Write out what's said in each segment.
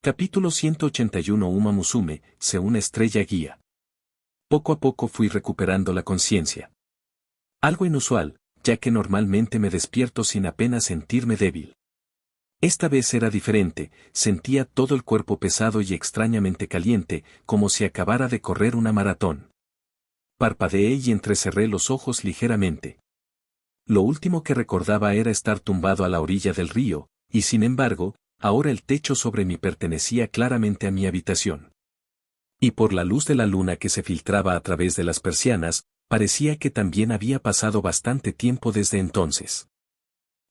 Capítulo 181. Uma Musume, se una estrella guía. Poco a poco fui recuperando la conciencia. Algo inusual, ya que normalmente me despierto sin apenas sentirme débil. Esta vez era diferente, sentía todo el cuerpo pesado y extrañamente caliente, como si acabara de correr una maratón. Parpadeé y entrecerré los ojos ligeramente. Lo último que recordaba era estar tumbado a la orilla del río, y sin embargo, ahora el techo sobre mí pertenecía claramente a mi habitación. Y por la luz de la luna que se filtraba a través de las persianas, parecía que también había pasado bastante tiempo desde entonces.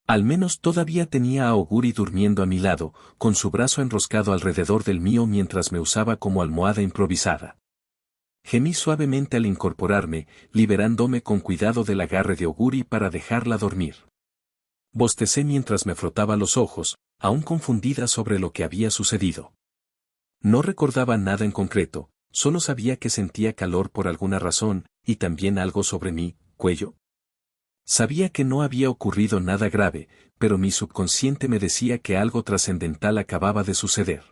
Al menos todavía tenía a Oguri durmiendo a mi lado, con su brazo enroscado alrededor del mío mientras me usaba como almohada improvisada. Gemí suavemente al incorporarme, liberándome con cuidado del agarre de Oguri para dejarla dormir. Bostecé mientras me frotaba los ojos, aún confundida sobre lo que había sucedido. No recordaba nada en concreto, solo sabía que sentía calor por alguna razón, y también algo sobre mi cuello. Sabía que no había ocurrido nada grave, pero mi subconsciente me decía que algo trascendental acababa de suceder.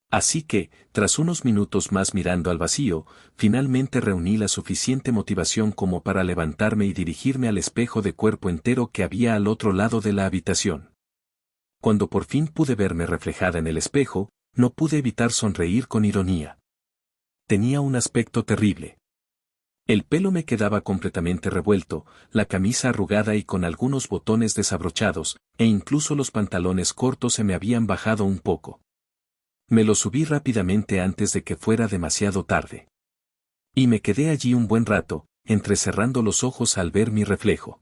Así que, tras unos minutos más mirando al vacío, finalmente reuní la suficiente motivación como para levantarme y dirigirme al espejo de cuerpo entero que había al otro lado de la habitación. Cuando por fin pude verme reflejada en el espejo, no pude evitar sonreír con ironía. Tenía un aspecto terrible. El pelo me quedaba completamente revuelto, la camisa arrugada y con algunos botones desabrochados, e incluso los pantalones cortos se me habían bajado un poco. Me lo subí rápidamente antes de que fuera demasiado tarde. Y me quedé allí un buen rato, entrecerrando los ojos al ver mi reflejo.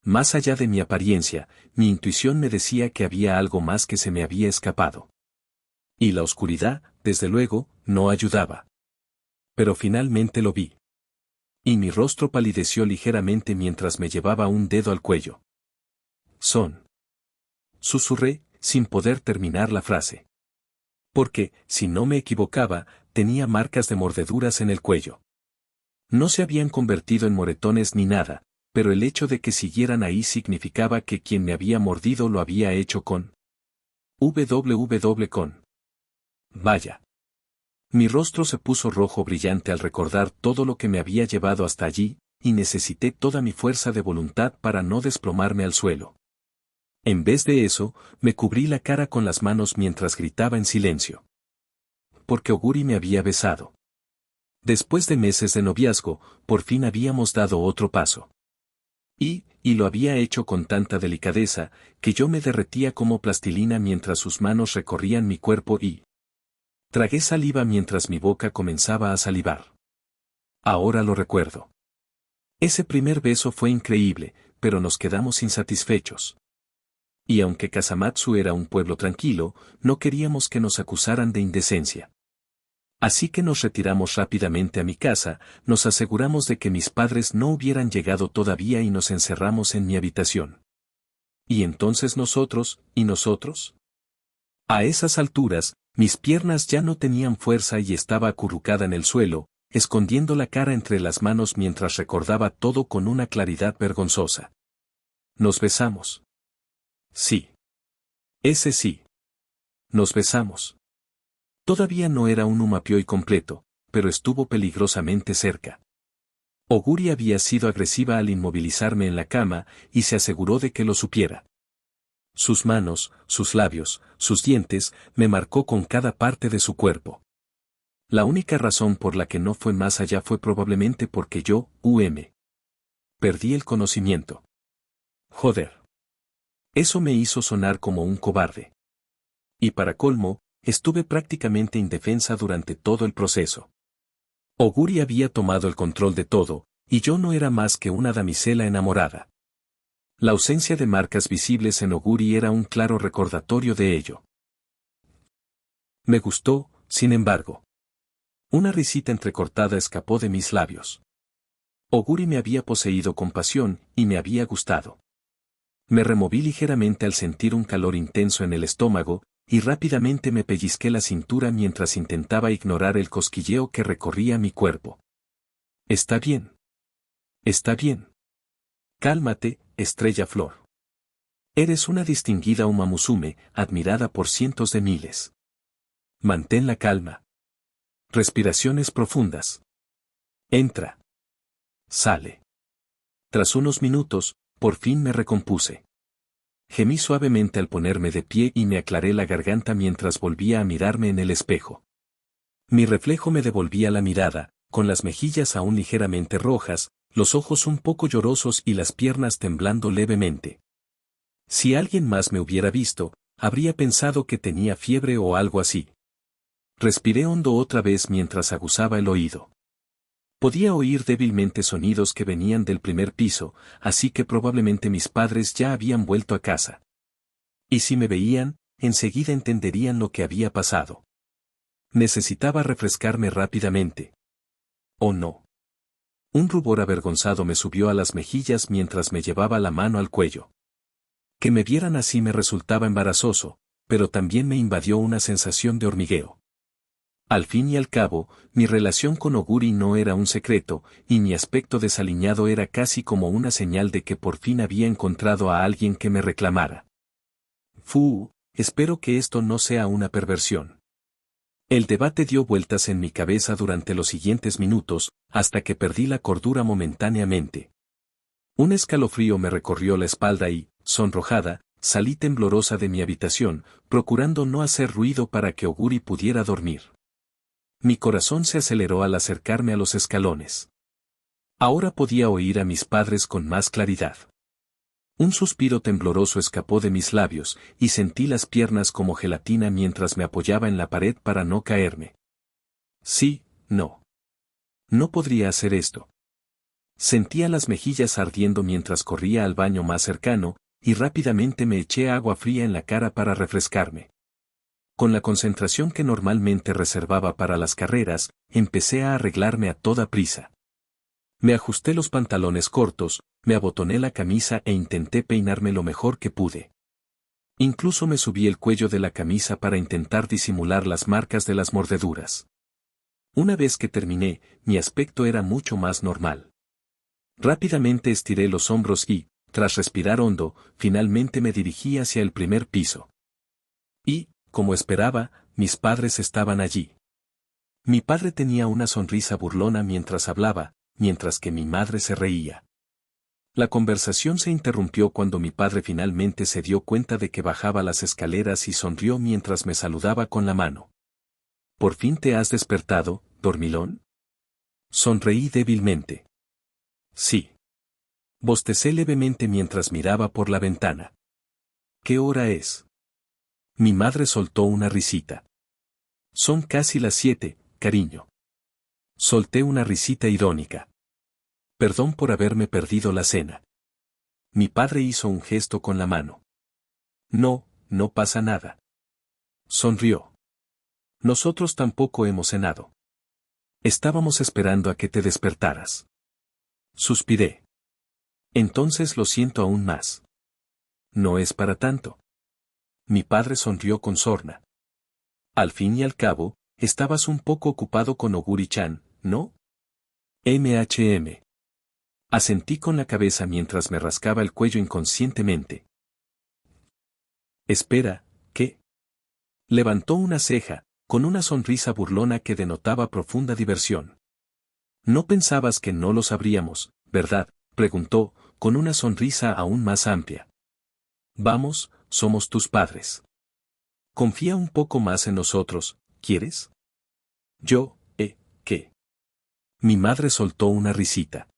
Más allá de mi apariencia, mi intuición me decía que había algo más que se me había escapado. Y la oscuridad, desde luego, no ayudaba. Pero finalmente lo vi. Y mi rostro palideció ligeramente mientras me llevaba un dedo al cuello. Susurré, sin poder terminar la frase. Porque, si no me equivocaba, tenía marcas de mordeduras en el cuello. No se habían convertido en moretones ni nada, pero el hecho de que siguieran ahí significaba que quien me había mordido lo había hecho con con. Vaya. Mi rostro se puso rojo brillante al recordar todo lo que me había llevado hasta allí, y necesité toda mi fuerza de voluntad para no desplomarme al suelo. En vez de eso, me cubrí la cara con las manos mientras gritaba en silencio. Porque Oguri me había besado. Después de meses de noviazgo, por fin habíamos dado otro paso. Y lo había hecho con tanta delicadeza, que yo me derretía como plastilina mientras sus manos recorrían mi cuerpo y tragué saliva mientras mi boca comenzaba a salivar. Ahora lo recuerdo. Ese primer beso fue increíble, pero nos quedamos insatisfechos. Y aunque Kasamatsu era un pueblo tranquilo, no queríamos que nos acusaran de indecencia. Así que nos retiramos rápidamente a mi casa, nos aseguramos de que mis padres no hubieran llegado todavía y nos encerramos en mi habitación. ¿Y entonces nosotros, y nosotros? A esas alturas, mis piernas ya no tenían fuerza y estaba acurrucada en el suelo, escondiendo la cara entre las manos mientras recordaba todo con una claridad vergonzosa. Nos besamos. Sí. Ese sí. Nos besamos. Todavía no era un umapioi completo, pero estuvo peligrosamente cerca. Oguri había sido agresiva al inmovilizarme en la cama y se aseguró de que lo supiera. Sus manos, sus labios, sus dientes, me marcó con cada parte de su cuerpo. La única razón por la que no fue más allá fue probablemente porque yo, perdí el conocimiento. Joder. Eso me hizo sonar como un cobarde. Y para colmo, estuve prácticamente indefensa durante todo el proceso. Oguri había tomado el control de todo, y yo no era más que una damisela enamorada. La ausencia de marcas visibles en Oguri era un claro recordatorio de ello. Me gustó, sin embargo. Una risita entrecortada escapó de mis labios. Oguri me había poseído con pasión, y me había gustado. Me removí ligeramente al sentir un calor intenso en el estómago, y rápidamente me pellizqué la cintura mientras intentaba ignorar el cosquilleo que recorría mi cuerpo. Está bien. Está bien. Cálmate, estrella flor. Eres una distinguida Uma Musume, admirada por cientos de miles. Mantén la calma. Respiraciones profundas. Entra. Sale. Tras unos minutos, por fin me recompuse. Gemí suavemente al ponerme de pie y me aclaré la garganta mientras volvía a mirarme en el espejo. Mi reflejo me devolvía la mirada, con las mejillas aún ligeramente rojas, los ojos un poco llorosos y las piernas temblando levemente. Si alguien más me hubiera visto, habría pensado que tenía fiebre o algo así. Respiré hondo otra vez mientras aguzaba el oído. Podía oír débilmente sonidos que venían del primer piso, así que probablemente mis padres ya habían vuelto a casa. Y si me veían, enseguida entenderían lo que había pasado. Necesitaba refrescarme rápidamente. ¿O no? Un rubor avergonzado me subió a las mejillas mientras me llevaba la mano al cuello. Que me vieran así me resultaba embarazoso, pero también me invadió una sensación de hormigueo. Al fin y al cabo, mi relación con Oguri no era un secreto, y mi aspecto desaliñado era casi como una señal de que por fin había encontrado a alguien que me reclamara. Espero que esto no sea una perversión. El debate dio vueltas en mi cabeza durante los siguientes minutos, hasta que perdí la cordura momentáneamente. Un escalofrío me recorrió la espalda y, sonrojada, salí temblorosa de mi habitación, procurando no hacer ruido para que Oguri pudiera dormir. Mi corazón se aceleró al acercarme a los escalones. Ahora podía oír a mis padres con más claridad. Un suspiro tembloroso escapó de mis labios, y sentí las piernas como gelatina mientras me apoyaba en la pared para no caerme. Sí, no. No podría hacer esto. Sentía las mejillas ardiendo mientras corría al baño más cercano, y rápidamente me eché agua fría en la cara para refrescarme. Con la concentración que normalmente reservaba para las carreras, empecé a arreglarme a toda prisa. Me ajusté los pantalones cortos, me abotoné la camisa e intenté peinarme lo mejor que pude. Incluso me subí el cuello de la camisa para intentar disimular las marcas de las mordeduras. Una vez que terminé, mi aspecto era mucho más normal. Rápidamente estiré los hombros y, tras respirar hondo, finalmente me dirigí hacia el primer piso. Y, como esperaba, mis padres estaban allí. Mi padre tenía una sonrisa burlona mientras hablaba, mientras que mi madre se reía. La conversación se interrumpió cuando mi padre finalmente se dio cuenta de que bajaba las escaleras y sonrió mientras me saludaba con la mano. ¿Por fin te has despertado, dormilón? Sonreí débilmente. Sí. Bostecé levemente mientras miraba por la ventana. ¿Qué hora es? Mi madre soltó una risita. Son casi las 7, cariño. Solté una risita irónica. Perdón por haberme perdido la cena. Mi padre hizo un gesto con la mano. No, no pasa nada. Sonrió. Nosotros tampoco hemos cenado. Estábamos esperando a que te despertaras. Suspiré. Entonces lo siento aún más. No es para tanto. Mi padre sonrió con sorna. Al fin y al cabo, estabas un poco ocupado con Oguri-chan, ¿no? Asentí con la cabeza mientras me rascaba el cuello inconscientemente. Espera, ¿qué? Levantó una ceja, con una sonrisa burlona que denotaba profunda diversión. No pensabas que no lo sabríamos, ¿verdad?, preguntó, con una sonrisa aún más amplia. Vamos, somos tus padres. Confía un poco más en nosotros, ¿quieres? Yo, ¿qué? Mi madre soltó una risita.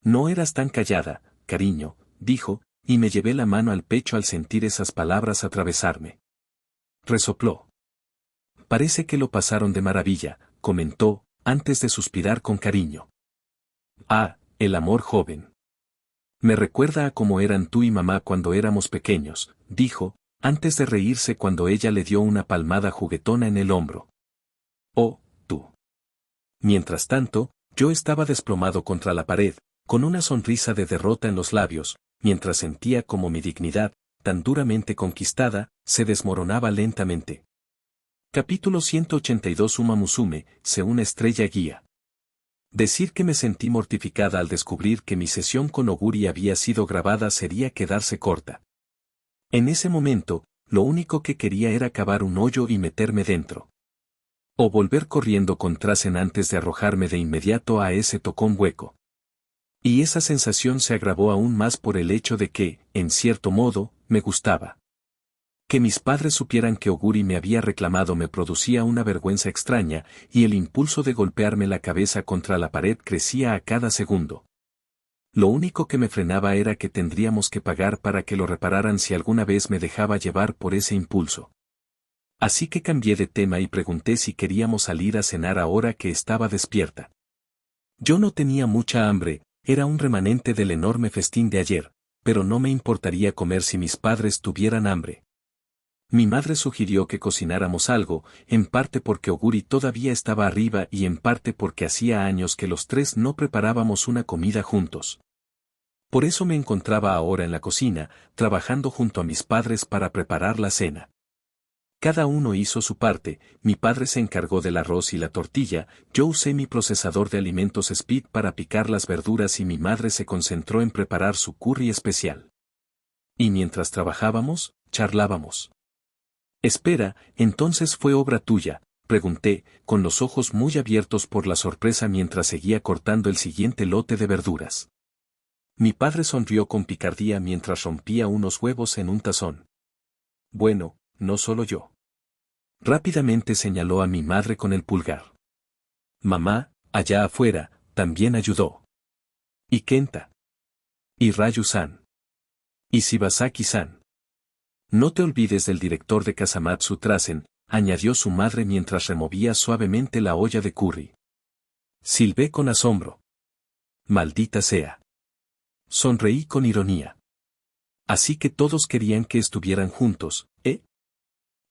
No eras tan callada, cariño, dijo, y me llevé la mano al pecho al sentir esas palabras atravesarme. Resopló. Parece que lo pasaron de maravilla, comentó, antes de suspirar con cariño. Ah, el amor joven. Me recuerda a cómo eran tú y mamá cuando éramos pequeños, dijo, antes de reírse cuando ella le dio una palmada juguetona en el hombro. Oh, tú. Mientras tanto, yo estaba desplomado contra la pared, con una sonrisa de derrota en los labios, mientras sentía como mi dignidad, tan duramente conquistada, se desmoronaba lentamente. Capítulo 182. Uma Musume, una estrella guía. Decir que me sentí mortificada al descubrir que mi sesión con Oguri había sido grabada sería quedarse corta. En ese momento, lo único que quería era cavar un hoyo y meterme dentro. O volver corriendo con Tracen antes de arrojarme de inmediato a ese tocón hueco. Y esa sensación se agravó aún más por el hecho de que, en cierto modo, me gustaba. Que mis padres supieran que Oguri me había reclamado me producía una vergüenza extraña, y el impulso de golpearme la cabeza contra la pared crecía a cada segundo. Lo único que me frenaba era que tendríamos que pagar para que lo repararan si alguna vez me dejaba llevar por ese impulso. Así que cambié de tema y pregunté si queríamos salir a cenar ahora que estaba despierta. Yo no tenía mucha hambre, era un remanente del enorme festín de ayer, pero no me importaría comer si mis padres tuvieran hambre. Mi madre sugirió que cocináramos algo, en parte porque Oguri todavía estaba arriba y en parte porque hacía años que los tres no preparábamos una comida juntos. Por eso me encontraba ahora en la cocina, trabajando junto a mis padres para preparar la cena. Cada uno hizo su parte, mi padre se encargó del arroz y la tortilla, yo usé mi procesador de alimentos Speed para picar las verduras y mi madre se concentró en preparar su curry especial. Y mientras trabajábamos, charlábamos. Espera, ¿entonces fue obra tuya?, pregunté, con los ojos muy abiertos por la sorpresa mientras seguía cortando el siguiente lote de verduras. Mi padre sonrió con picardía mientras rompía unos huevos en un tazón. Bueno, no solo yo. Rápidamente señaló a mi madre con el pulgar. Mamá, allá afuera, también ayudó. Y Kenta. Y Ryu-san. Y Shibasaki-san. No te olvides del director de Kasamatsu Tracen, añadió su madre mientras removía suavemente la olla de curry. Silbé con asombro. Maldita sea. Sonreí con ironía. Así que todos querían que estuvieran juntos, ¿eh?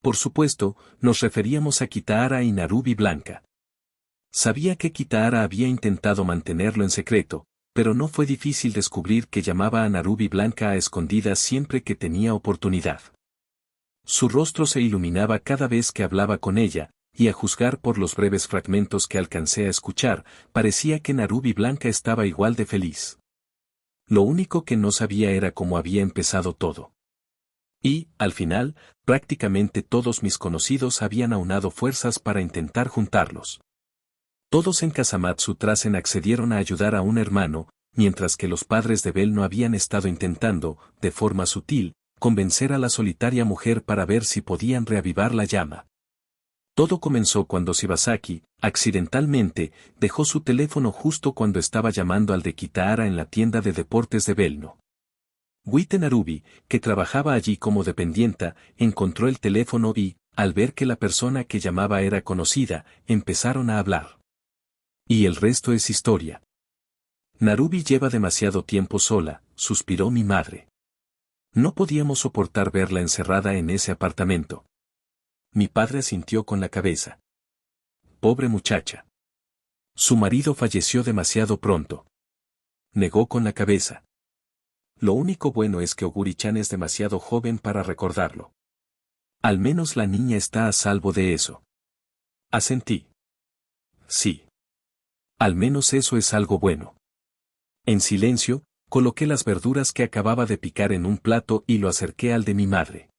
Por supuesto, nos referíamos a Kitahara y Narubi Blanca. Sabía que Kitahara había intentado mantenerlo en secreto, pero no fue difícil descubrir que llamaba a Narubi Blanca a escondidas siempre que tenía oportunidad. Su rostro se iluminaba cada vez que hablaba con ella, y a juzgar por los breves fragmentos que alcancé a escuchar, parecía que Narubi Blanca estaba igual de feliz. Lo único que no sabía era cómo había empezado todo. Y, al final, prácticamente todos mis conocidos habían aunado fuerzas para intentar juntarlos. Todos en Kasamatsu Tracen accedieron a ayudar a un hermano, mientras que los padres de Bell no habían estado intentando, de forma sutil, convencer a la solitaria mujer para ver si podían reavivar la llama. Todo comenzó cuando Shibasaki, accidentalmente, dejó su teléfono justo cuando estaba llamando al de Kitahara en la tienda de deportes de Belno. Wite Narubi, que trabajaba allí como dependienta, encontró el teléfono y, al ver que la persona que llamaba era conocida, empezaron a hablar. Y el resto es historia. Narubi lleva demasiado tiempo sola, suspiró mi madre. No podíamos soportar verla encerrada en ese apartamento. Mi padre asintió con la cabeza. Pobre muchacha. Su marido falleció demasiado pronto. Negó con la cabeza. Lo único bueno es que Oguri-chan es demasiado joven para recordarlo. Al menos la niña está a salvo de eso. Asentí. Sí. Al menos eso es algo bueno. En silencio, coloqué las verduras que acababa de picar en un plato y lo acerqué al de mi madre.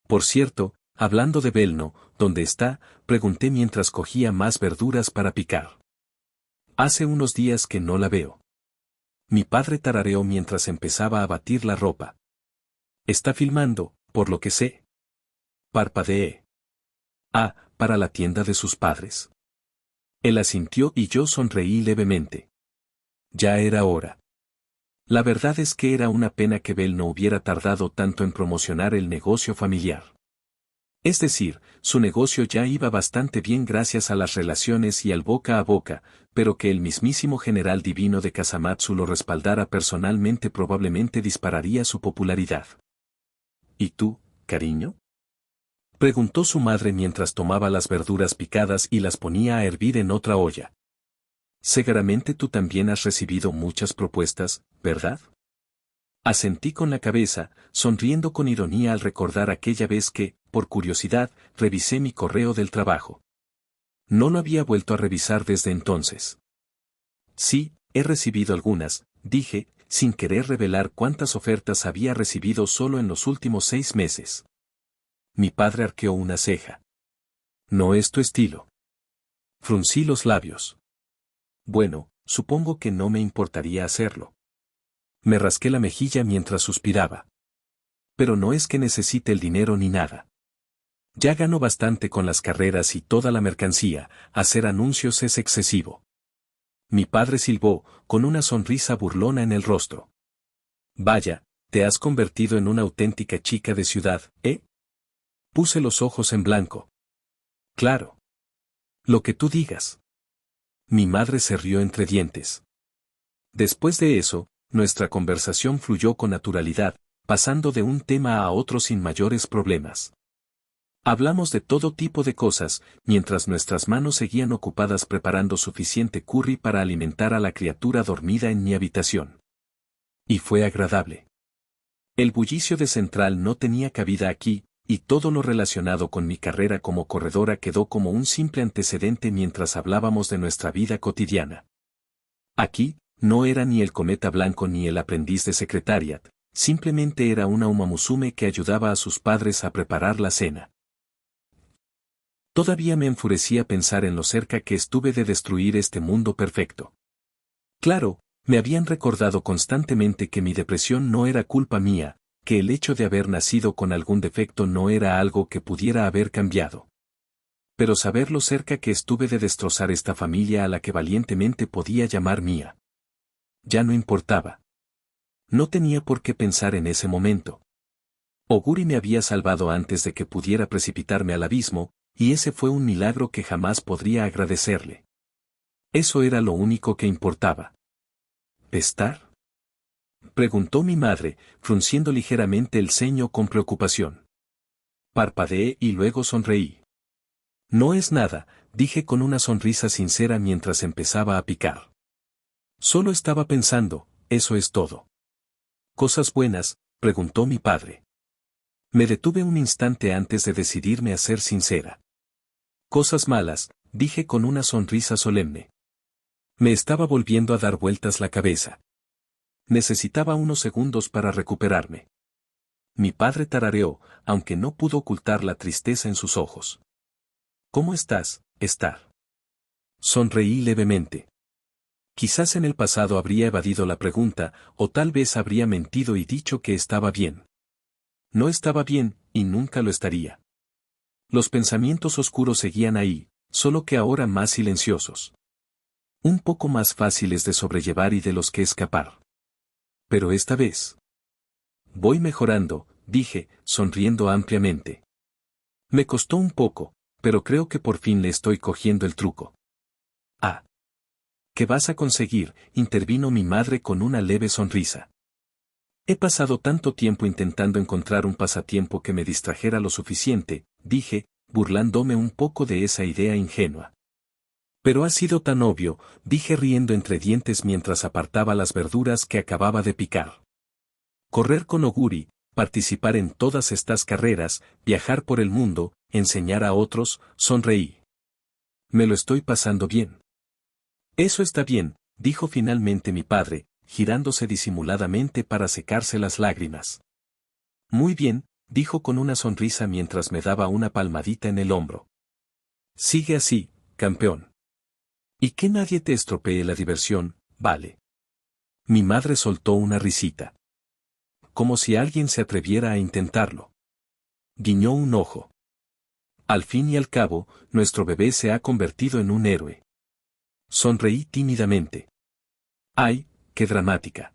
Por cierto, hablando de Belno, ¿dónde está?, pregunté mientras cogía más verduras para picar. Hace unos días que no la veo. Mi padre tarareó mientras empezaba a batir la ropa. Está filmando, por lo que sé. Parpadeé. Ah, para la tienda de sus padres. Él asintió y yo sonreí levemente. Ya era hora. La verdad es que era una pena que Bell no hubiera tardado tanto en promocionar el negocio familiar. Es decir, su negocio ya iba bastante bien gracias a las relaciones y al boca a boca, pero que el mismísimo general divino de Kasamatsu lo respaldara personalmente probablemente dispararía su popularidad. ¿Y tú, cariño?, preguntó su madre mientras tomaba las verduras picadas y las ponía a hervir en otra olla. Seguramente tú también has recibido muchas propuestas, ¿verdad? Asentí con la cabeza, sonriendo con ironía al recordar aquella vez que, por curiosidad, revisé mi correo del trabajo. No lo había vuelto a revisar desde entonces. Sí, he recibido algunas, dije, sin querer revelar cuántas ofertas había recibido solo en los últimos 6 meses. Mi padre arqueó una ceja. No es tu estilo. Fruncí los labios. Bueno, supongo que no me importaría hacerlo. Me rasqué la mejilla mientras suspiraba. Pero no es que necesite el dinero ni nada. Ya gano bastante con las carreras y toda la mercancía, hacer anuncios es excesivo. Mi padre silbó, con una sonrisa burlona en el rostro. Vaya, te has convertido en una auténtica chica de ciudad, ¿eh? Puse los ojos en blanco. Claro. Lo que tú digas. Mi madre se rió entre dientes. Después de eso, nuestra conversación fluyó con naturalidad, pasando de un tema a otro sin mayores problemas. Hablamos de todo tipo de cosas, mientras nuestras manos seguían ocupadas preparando suficiente curry para alimentar a la criatura dormida en mi habitación. Y fue agradable. El bullicio de Central no tenía cabida aquí, y todo lo relacionado con mi carrera como corredora quedó como un simple antecedente mientras hablábamos de nuestra vida cotidiana. Aquí, no era ni el cometa blanco ni el aprendiz de Secretariat, simplemente era una Umamusume que ayudaba a sus padres a preparar la cena. Todavía me enfurecía pensar en lo cerca que estuve de destruir este mundo perfecto. Claro, me habían recordado constantemente que mi depresión no era culpa mía, que el hecho de haber nacido con algún defecto no era algo que pudiera haber cambiado. Pero saber lo cerca que estuve de destrozar esta familia a la que valientemente podía llamar mía. Ya no importaba. No tenía por qué pensar en ese momento. Oguri me había salvado antes de que pudiera precipitarme al abismo, y ese fue un milagro que jamás podría agradecerle. Eso era lo único que importaba. ¿Pestar? Preguntó mi madre, frunciendo ligeramente el ceño con preocupación. Parpadeé y luego sonreí. No es nada, dije con una sonrisa sincera mientras empezaba a picar. Solo estaba pensando, eso es todo. ¿Cosas buenas?, preguntó mi padre. Me detuve un instante antes de decidirme a ser sincera. Cosas malas, dije con una sonrisa solemne. Me estaba volviendo a dar vueltas la cabeza. Necesitaba unos segundos para recuperarme. Mi padre tarareó, aunque no pudo ocultar la tristeza en sus ojos. ¿Cómo estás, Star? Sonreí levemente. Quizás en el pasado habría evadido la pregunta, o tal vez habría mentido y dicho que estaba bien. No estaba bien, y nunca lo estaría. Los pensamientos oscuros seguían ahí, solo que ahora más silenciosos. Un poco más fáciles de sobrellevar y de los que escapar. Pero esta vez. Voy mejorando, dije, sonriendo ampliamente. Me costó un poco, pero creo que por fin le estoy cogiendo el truco. Ah. ¿Qué vas a conseguir?, intervino mi madre con una leve sonrisa. He pasado tanto tiempo intentando encontrar un pasatiempo que me distrajera lo suficiente, dije, burlándome un poco de esa idea ingenua. Pero ha sido tan obvio, dije riendo entre dientes mientras apartaba las verduras que acababa de picar. Correr con Oguri, participar en todas estas carreras, viajar por el mundo, enseñar a otros, sonreí. Me lo estoy pasando bien. Eso está bien, dijo finalmente mi padre, girándose disimuladamente para secarse las lágrimas. Muy bien, dijo con una sonrisa mientras me daba una palmadita en el hombro. Sigue así, campeón. Y que nadie te estropee la diversión, ¿vale? Mi madre soltó una risita. Como si alguien se atreviera a intentarlo. Guiñó un ojo. Al fin y al cabo, nuestro bebé se ha convertido en un héroe. Sonreí tímidamente. ¡Ay, qué dramática!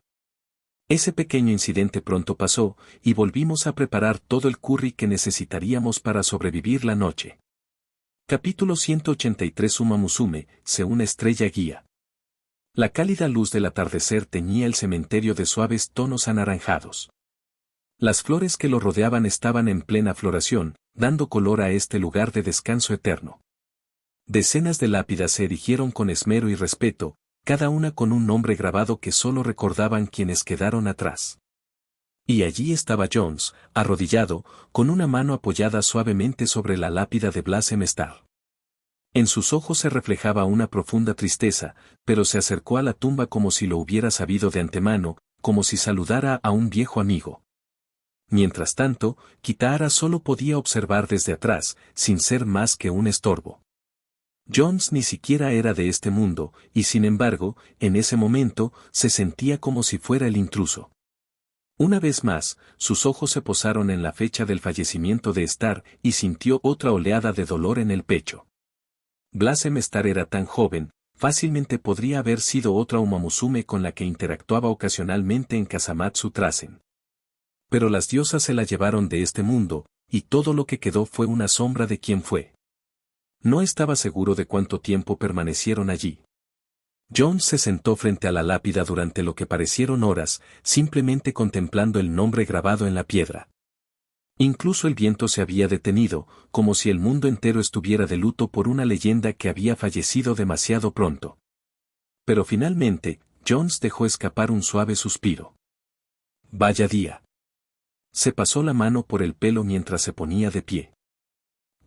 Ese pequeño incidente pronto pasó, y volvimos a preparar todo el curry que necesitaríamos para sobrevivir la noche. Capítulo 183. Umamusume, una estrella guía. La cálida luz del atardecer teñía el cementerio de suaves tonos anaranjados. Las flores que lo rodeaban estaban en plena floración, dando color a este lugar de descanso eterno. Decenas de lápidas se erigieron con esmero y respeto, cada una con un nombre grabado que solo recordaban quienes quedaron atrás. Y allí estaba Jones, arrodillado, con una mano apoyada suavemente sobre la lápida de Blasem Star. En sus ojos se reflejaba una profunda tristeza, pero se acercó a la tumba como si lo hubiera sabido de antemano, como si saludara a un viejo amigo. Mientras tanto, Kitahara solo podía observar desde atrás, sin ser más que un estorbo. Jones ni siquiera era de este mundo, y sin embargo, en ese momento, se sentía como si fuera el intruso. Una vez más, sus ojos se posaron en la fecha del fallecimiento de Star y sintió otra oleada de dolor en el pecho. Blasem Star era tan joven, fácilmente podría haber sido otra Uma Musume con la que interactuaba ocasionalmente en Kasamatsu Trasen. Pero las diosas se la llevaron de este mundo, y todo lo que quedó fue una sombra de quién fue. No estaba seguro de cuánto tiempo permanecieron allí. Jones se sentó frente a la lápida durante lo que parecieron horas, simplemente contemplando el nombre grabado en la piedra. Incluso el viento se había detenido, como si el mundo entero estuviera de luto por una leyenda que había fallecido demasiado pronto. Pero finalmente, Jones dejó escapar un suave suspiro. Vaya día. Se pasó la mano por el pelo mientras se ponía de pie.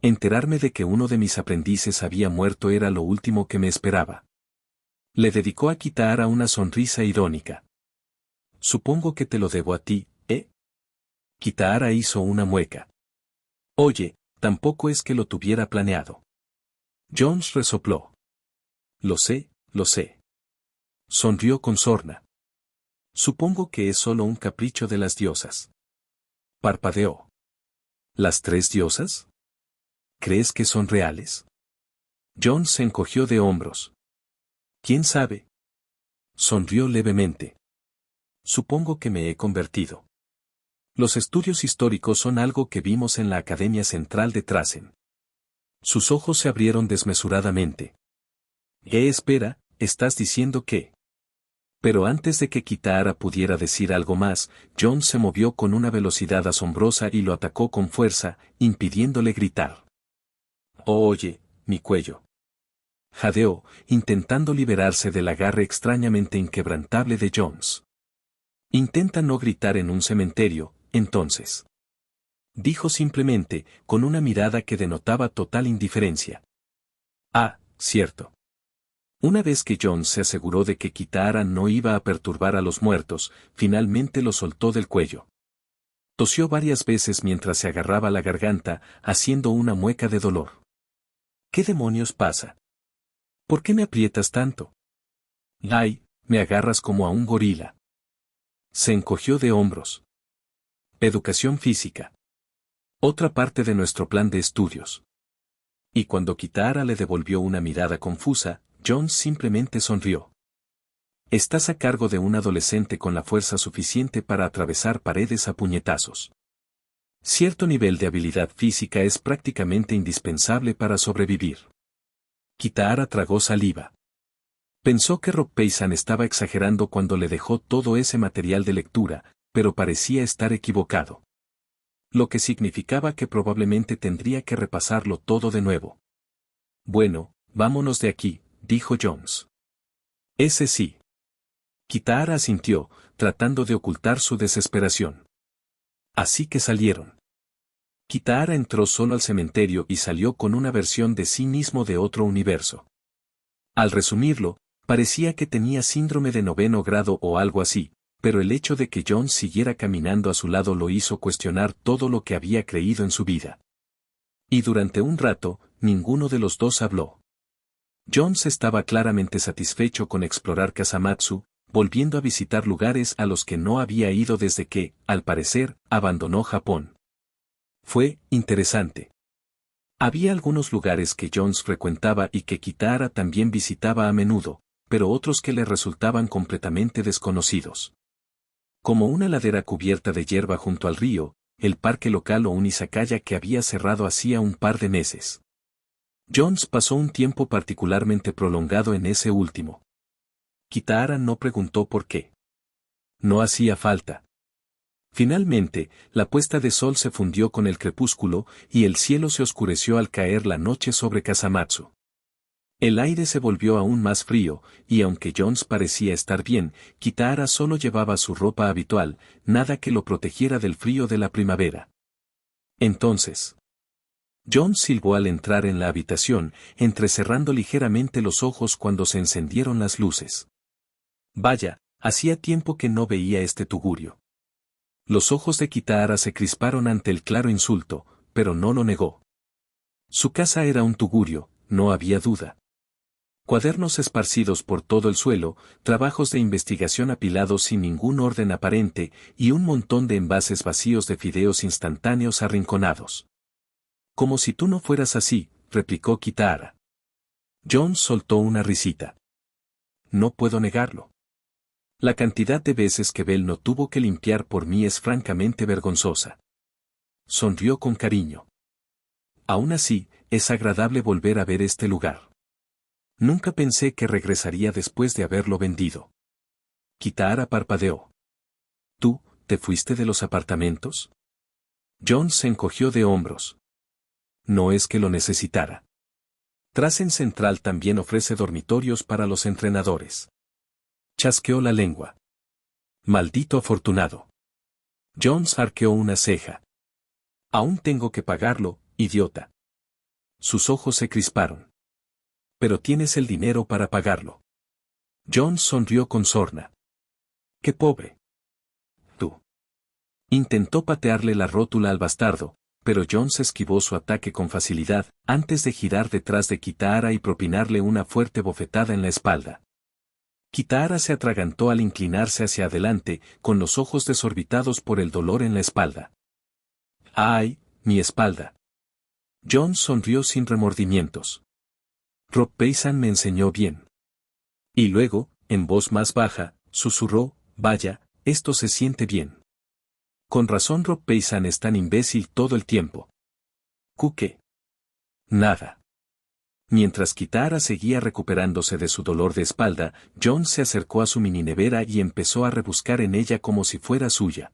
Enterarme de que uno de mis aprendices había muerto era lo último que me esperaba. Le dedicó a Kitahara una sonrisa irónica. Supongo que te lo debo a ti, ¿eh? Kitahara hizo una mueca. Oye, tampoco es que lo tuviera planeado. Jones resopló. Lo sé, lo sé. Sonrió con sorna. Supongo que es solo un capricho de las diosas. Parpadeó. ¿Las tres diosas? ¿Crees que son reales? Jones se encogió de hombros. ¿Quién sabe? Sonrió levemente. Supongo que me he convertido. Los estudios históricos son algo que vimos en la Academia Central de Trasen. Sus ojos se abrieron desmesuradamente. Espera, ¿estás diciendo qué? Pero antes de que Kitahara pudiera decir algo más, Jones se movió con una velocidad asombrosa y lo atacó con fuerza, impidiéndole gritar. Oye, mi cuello. Jadeó, intentando liberarse del agarre extrañamente inquebrantable de Jones. Intenta no gritar en un cementerio, entonces. Dijo simplemente, con una mirada que denotaba total indiferencia. Ah, cierto. Una vez que Jones se aseguró de que Kitahara no iba a perturbar a los muertos, finalmente lo soltó del cuello. Tosió varias veces mientras se agarraba la garganta, haciendo una mueca de dolor. ¿Qué demonios pasa? ¿Por qué me aprietas tanto? Ay, me agarras como a un gorila. Se encogió de hombros. Educación física. Otra parte de nuestro plan de estudios. Y cuando Kitahara le devolvió una mirada confusa, Jones simplemente sonrió. Estás a cargo de un adolescente con la fuerza suficiente para atravesar paredes a puñetazos. Cierto nivel de habilidad física es prácticamente indispensable para sobrevivir. Kitahara tragó saliva. Pensó que Rob Payson estaba exagerando cuando le dejó todo ese material de lectura, pero parecía estar equivocado. Lo que significaba que probablemente tendría que repasarlo todo de nuevo. Bueno, vámonos de aquí, dijo Jones. Ese sí. Kitahara asintió, tratando de ocultar su desesperación. Así que salieron. Kitahara entró solo al cementerio y salió con una versión de sí mismo de otro universo. Al resumirlo, parecía que tenía síndrome de 9º grado o algo así, pero el hecho de que Jones siguiera caminando a su lado lo hizo cuestionar todo lo que había creído en su vida. Y durante un rato, ninguno de los dos habló. Jones estaba claramente satisfecho con explorar Kasamatsu, volviendo a visitar lugares a los que no había ido desde que, al parecer, abandonó Japón. Fue interesante. Había algunos lugares que Jones frecuentaba y que Kitahara también visitaba a menudo, pero otros que le resultaban completamente desconocidos. Como una ladera cubierta de hierba junto al río, el parque local o un izakaya que había cerrado hacía un par de meses. Jones pasó un tiempo particularmente prolongado en ese último. Kitahara no preguntó por qué. No hacía falta. Finalmente, la puesta de sol se fundió con el crepúsculo y el cielo se oscureció al caer la noche sobre Kasamatsu. El aire se volvió aún más frío, y aunque Jones parecía estar bien, Kitahara solo llevaba su ropa habitual, nada que lo protegiera del frío de la primavera. Entonces, Jones silbó al entrar en la habitación, entrecerrando ligeramente los ojos cuando se encendieron las luces. Vaya, hacía tiempo que no veía este tugurio. Los ojos de Kitahara se crisparon ante el claro insulto, pero no lo negó. Su casa era un tugurio, no había duda. Cuadernos esparcidos por todo el suelo, trabajos de investigación apilados sin ningún orden aparente y un montón de envases vacíos de fideos instantáneos arrinconados. Como si tú no fueras así, replicó Kitahara. Jones soltó una risita. No puedo negarlo. La cantidad de veces que Bell no tuvo que limpiar por mí es francamente vergonzosa. Sonrió con cariño. Aún así, es agradable volver a ver este lugar. Nunca pensé que regresaría después de haberlo vendido. Kitahara parpadeó. ¿Tú, te fuiste de los apartamentos? Jones se encogió de hombros. No es que lo necesitara. Trasen Central también ofrece dormitorios para los entrenadores. Chasqueó la lengua. Maldito afortunado. Jones arqueó una ceja. Aún tengo que pagarlo, idiota. Sus ojos se crisparon. Pero tienes el dinero para pagarlo. Jones sonrió con sorna. ¡Qué pobre! Tú. Intentó patearle la rótula al bastardo, pero Jones esquivó su ataque con facilidad, antes de girar detrás de Kitahara y propinarle una fuerte bofetada en la espalda. Kitahara se atragantó al inclinarse hacia adelante, con los ojos desorbitados por el dolor en la espalda. ¡Ay, mi espalda! Jones sonrió sin remordimientos. Rob Payson me enseñó bien. Y luego, en voz más baja, susurró, vaya, esto se siente bien. Con razón Rob Payson es tan imbécil todo el tiempo. ¿Qué? Nada. Mientras Kitahara seguía recuperándose de su dolor de espalda, Jones se acercó a su mini nevera y empezó a rebuscar en ella como si fuera suya.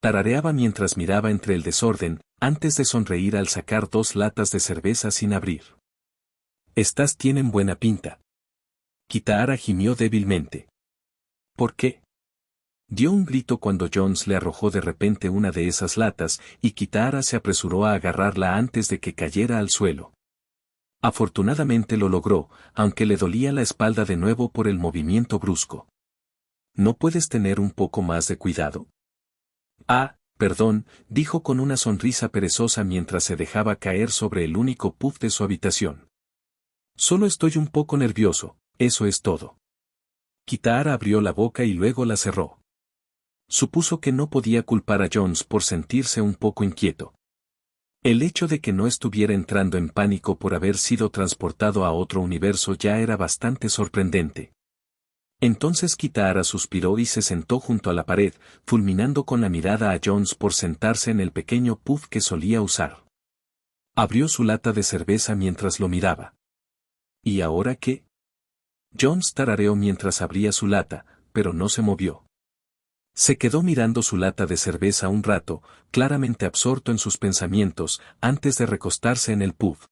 Tarareaba mientras miraba entre el desorden, antes de sonreír al sacar 2 latas de cerveza sin abrir. Estas tienen buena pinta. Kitahara gimió débilmente. ¿Por qué? Dio un grito cuando Jones le arrojó de repente una de esas latas, y Kitahara se apresuró a agarrarla antes de que cayera al suelo. Afortunadamente lo logró, aunque le dolía la espalda de nuevo por el movimiento brusco. ¿No puedes tener un poco más de cuidado? Ah, perdón, dijo con una sonrisa perezosa mientras se dejaba caer sobre el único puff de su habitación. Solo estoy un poco nervioso, eso es todo. Kitahara abrió la boca y luego la cerró. Supuso que no podía culpar a Jones por sentirse un poco inquieto. El hecho de que no estuviera entrando en pánico por haber sido transportado a otro universo ya era bastante sorprendente. Entonces Kitahara suspiró y se sentó junto a la pared, fulminando con la mirada a Jones por sentarse en el pequeño puff que solía usar. Abrió su lata de cerveza mientras lo miraba. ¿Y ahora qué? Jones tarareó mientras abría su lata, pero no se movió. Se quedó mirando su lata de cerveza un rato, claramente absorto en sus pensamientos, antes de recostarse en el puff.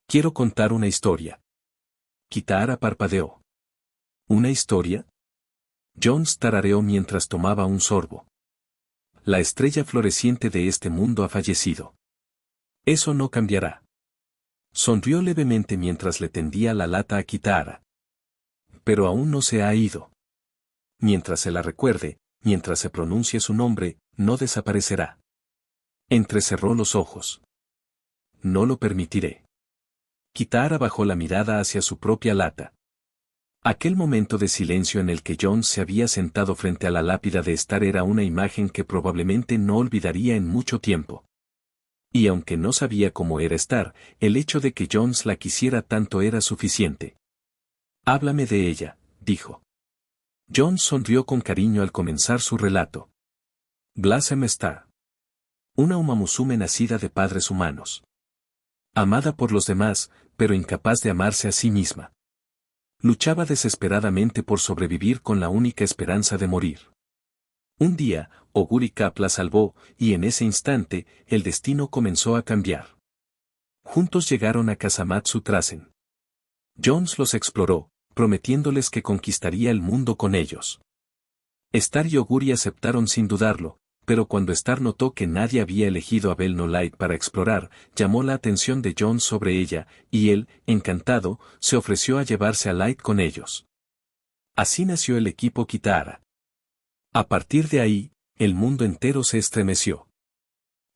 Quiero contar una historia. Kitahara parpadeó. ¿Una historia? Jones tarareó mientras tomaba un sorbo. La estrella floreciente de este mundo ha fallecido. Eso no cambiará. Sonrió levemente mientras le tendía la lata a Kitahara. Pero aún no se ha ido. Mientras se la recuerde, mientras se pronuncie su nombre, no desaparecerá. Entrecerró los ojos. No lo permitiré. Kitahara bajó la mirada hacia su propia lata. Aquel momento de silencio en el que Jones se había sentado frente a la lápida de Star era una imagen que probablemente no olvidaría en mucho tiempo. Y aunque no sabía cómo era Star, el hecho de que Jones la quisiera tanto era suficiente. Háblame de ella, dijo. Jones sonrió con cariño al comenzar su relato. Blossom Star. Una Umamusume nacida de padres humanos. Amada por los demás, pero incapaz de amarse a sí misma. Luchaba desesperadamente por sobrevivir con la única esperanza de morir. Un día, Oguri Cap la salvó, y en ese instante, el destino comenzó a cambiar. Juntos llegaron a Kasamatsu Trasen. Jones los exploró, prometiéndoles que conquistaría el mundo con ellos. Star y Oguri aceptaron sin dudarlo, pero cuando Star notó que nadie había elegido a Bell No Light para explorar, llamó la atención de Jones sobre ella, y él, encantado, se ofreció a llevarse a Light con ellos. Así nació el equipo Kitahara. A partir de ahí, el mundo entero se estremeció.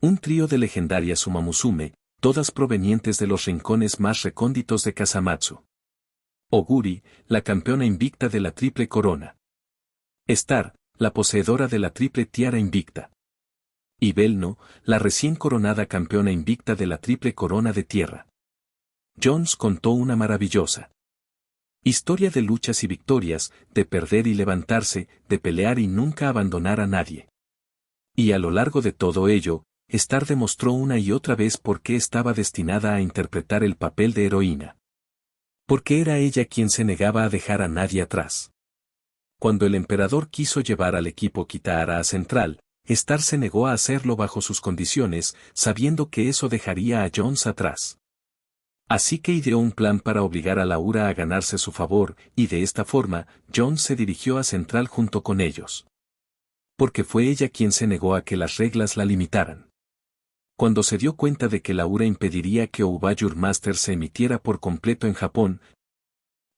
Un trío de legendarias Umamusume, todas provenientes de los rincones más recónditos de Kasamatsu. Oguri, la campeona invicta de la triple corona. Star, la poseedora de la triple tiara invicta. Y Belno, la recién coronada campeona invicta de la triple corona de tierra. Jones contó una maravillosa historia de luchas y victorias, de perder y levantarse, de pelear y nunca abandonar a nadie. Y a lo largo de todo ello, Star demostró una y otra vez por qué estaba destinada a interpretar el papel de heroína. Porque era ella quien se negaba a dejar a nadie atrás. Cuando el emperador quiso llevar al equipo Kitahara a Central, Star se negó a hacerlo bajo sus condiciones, sabiendo que eso dejaría a Jones atrás. Así que ideó un plan para obligar a Laura a ganarse su favor, y de esta forma, Jones se dirigió a Central junto con ellos. Porque fue ella quien se negó a que las reglas la limitaran. Cuando se dio cuenta de que Laura impediría que Oubayur Master se emitiera por completo en Japón,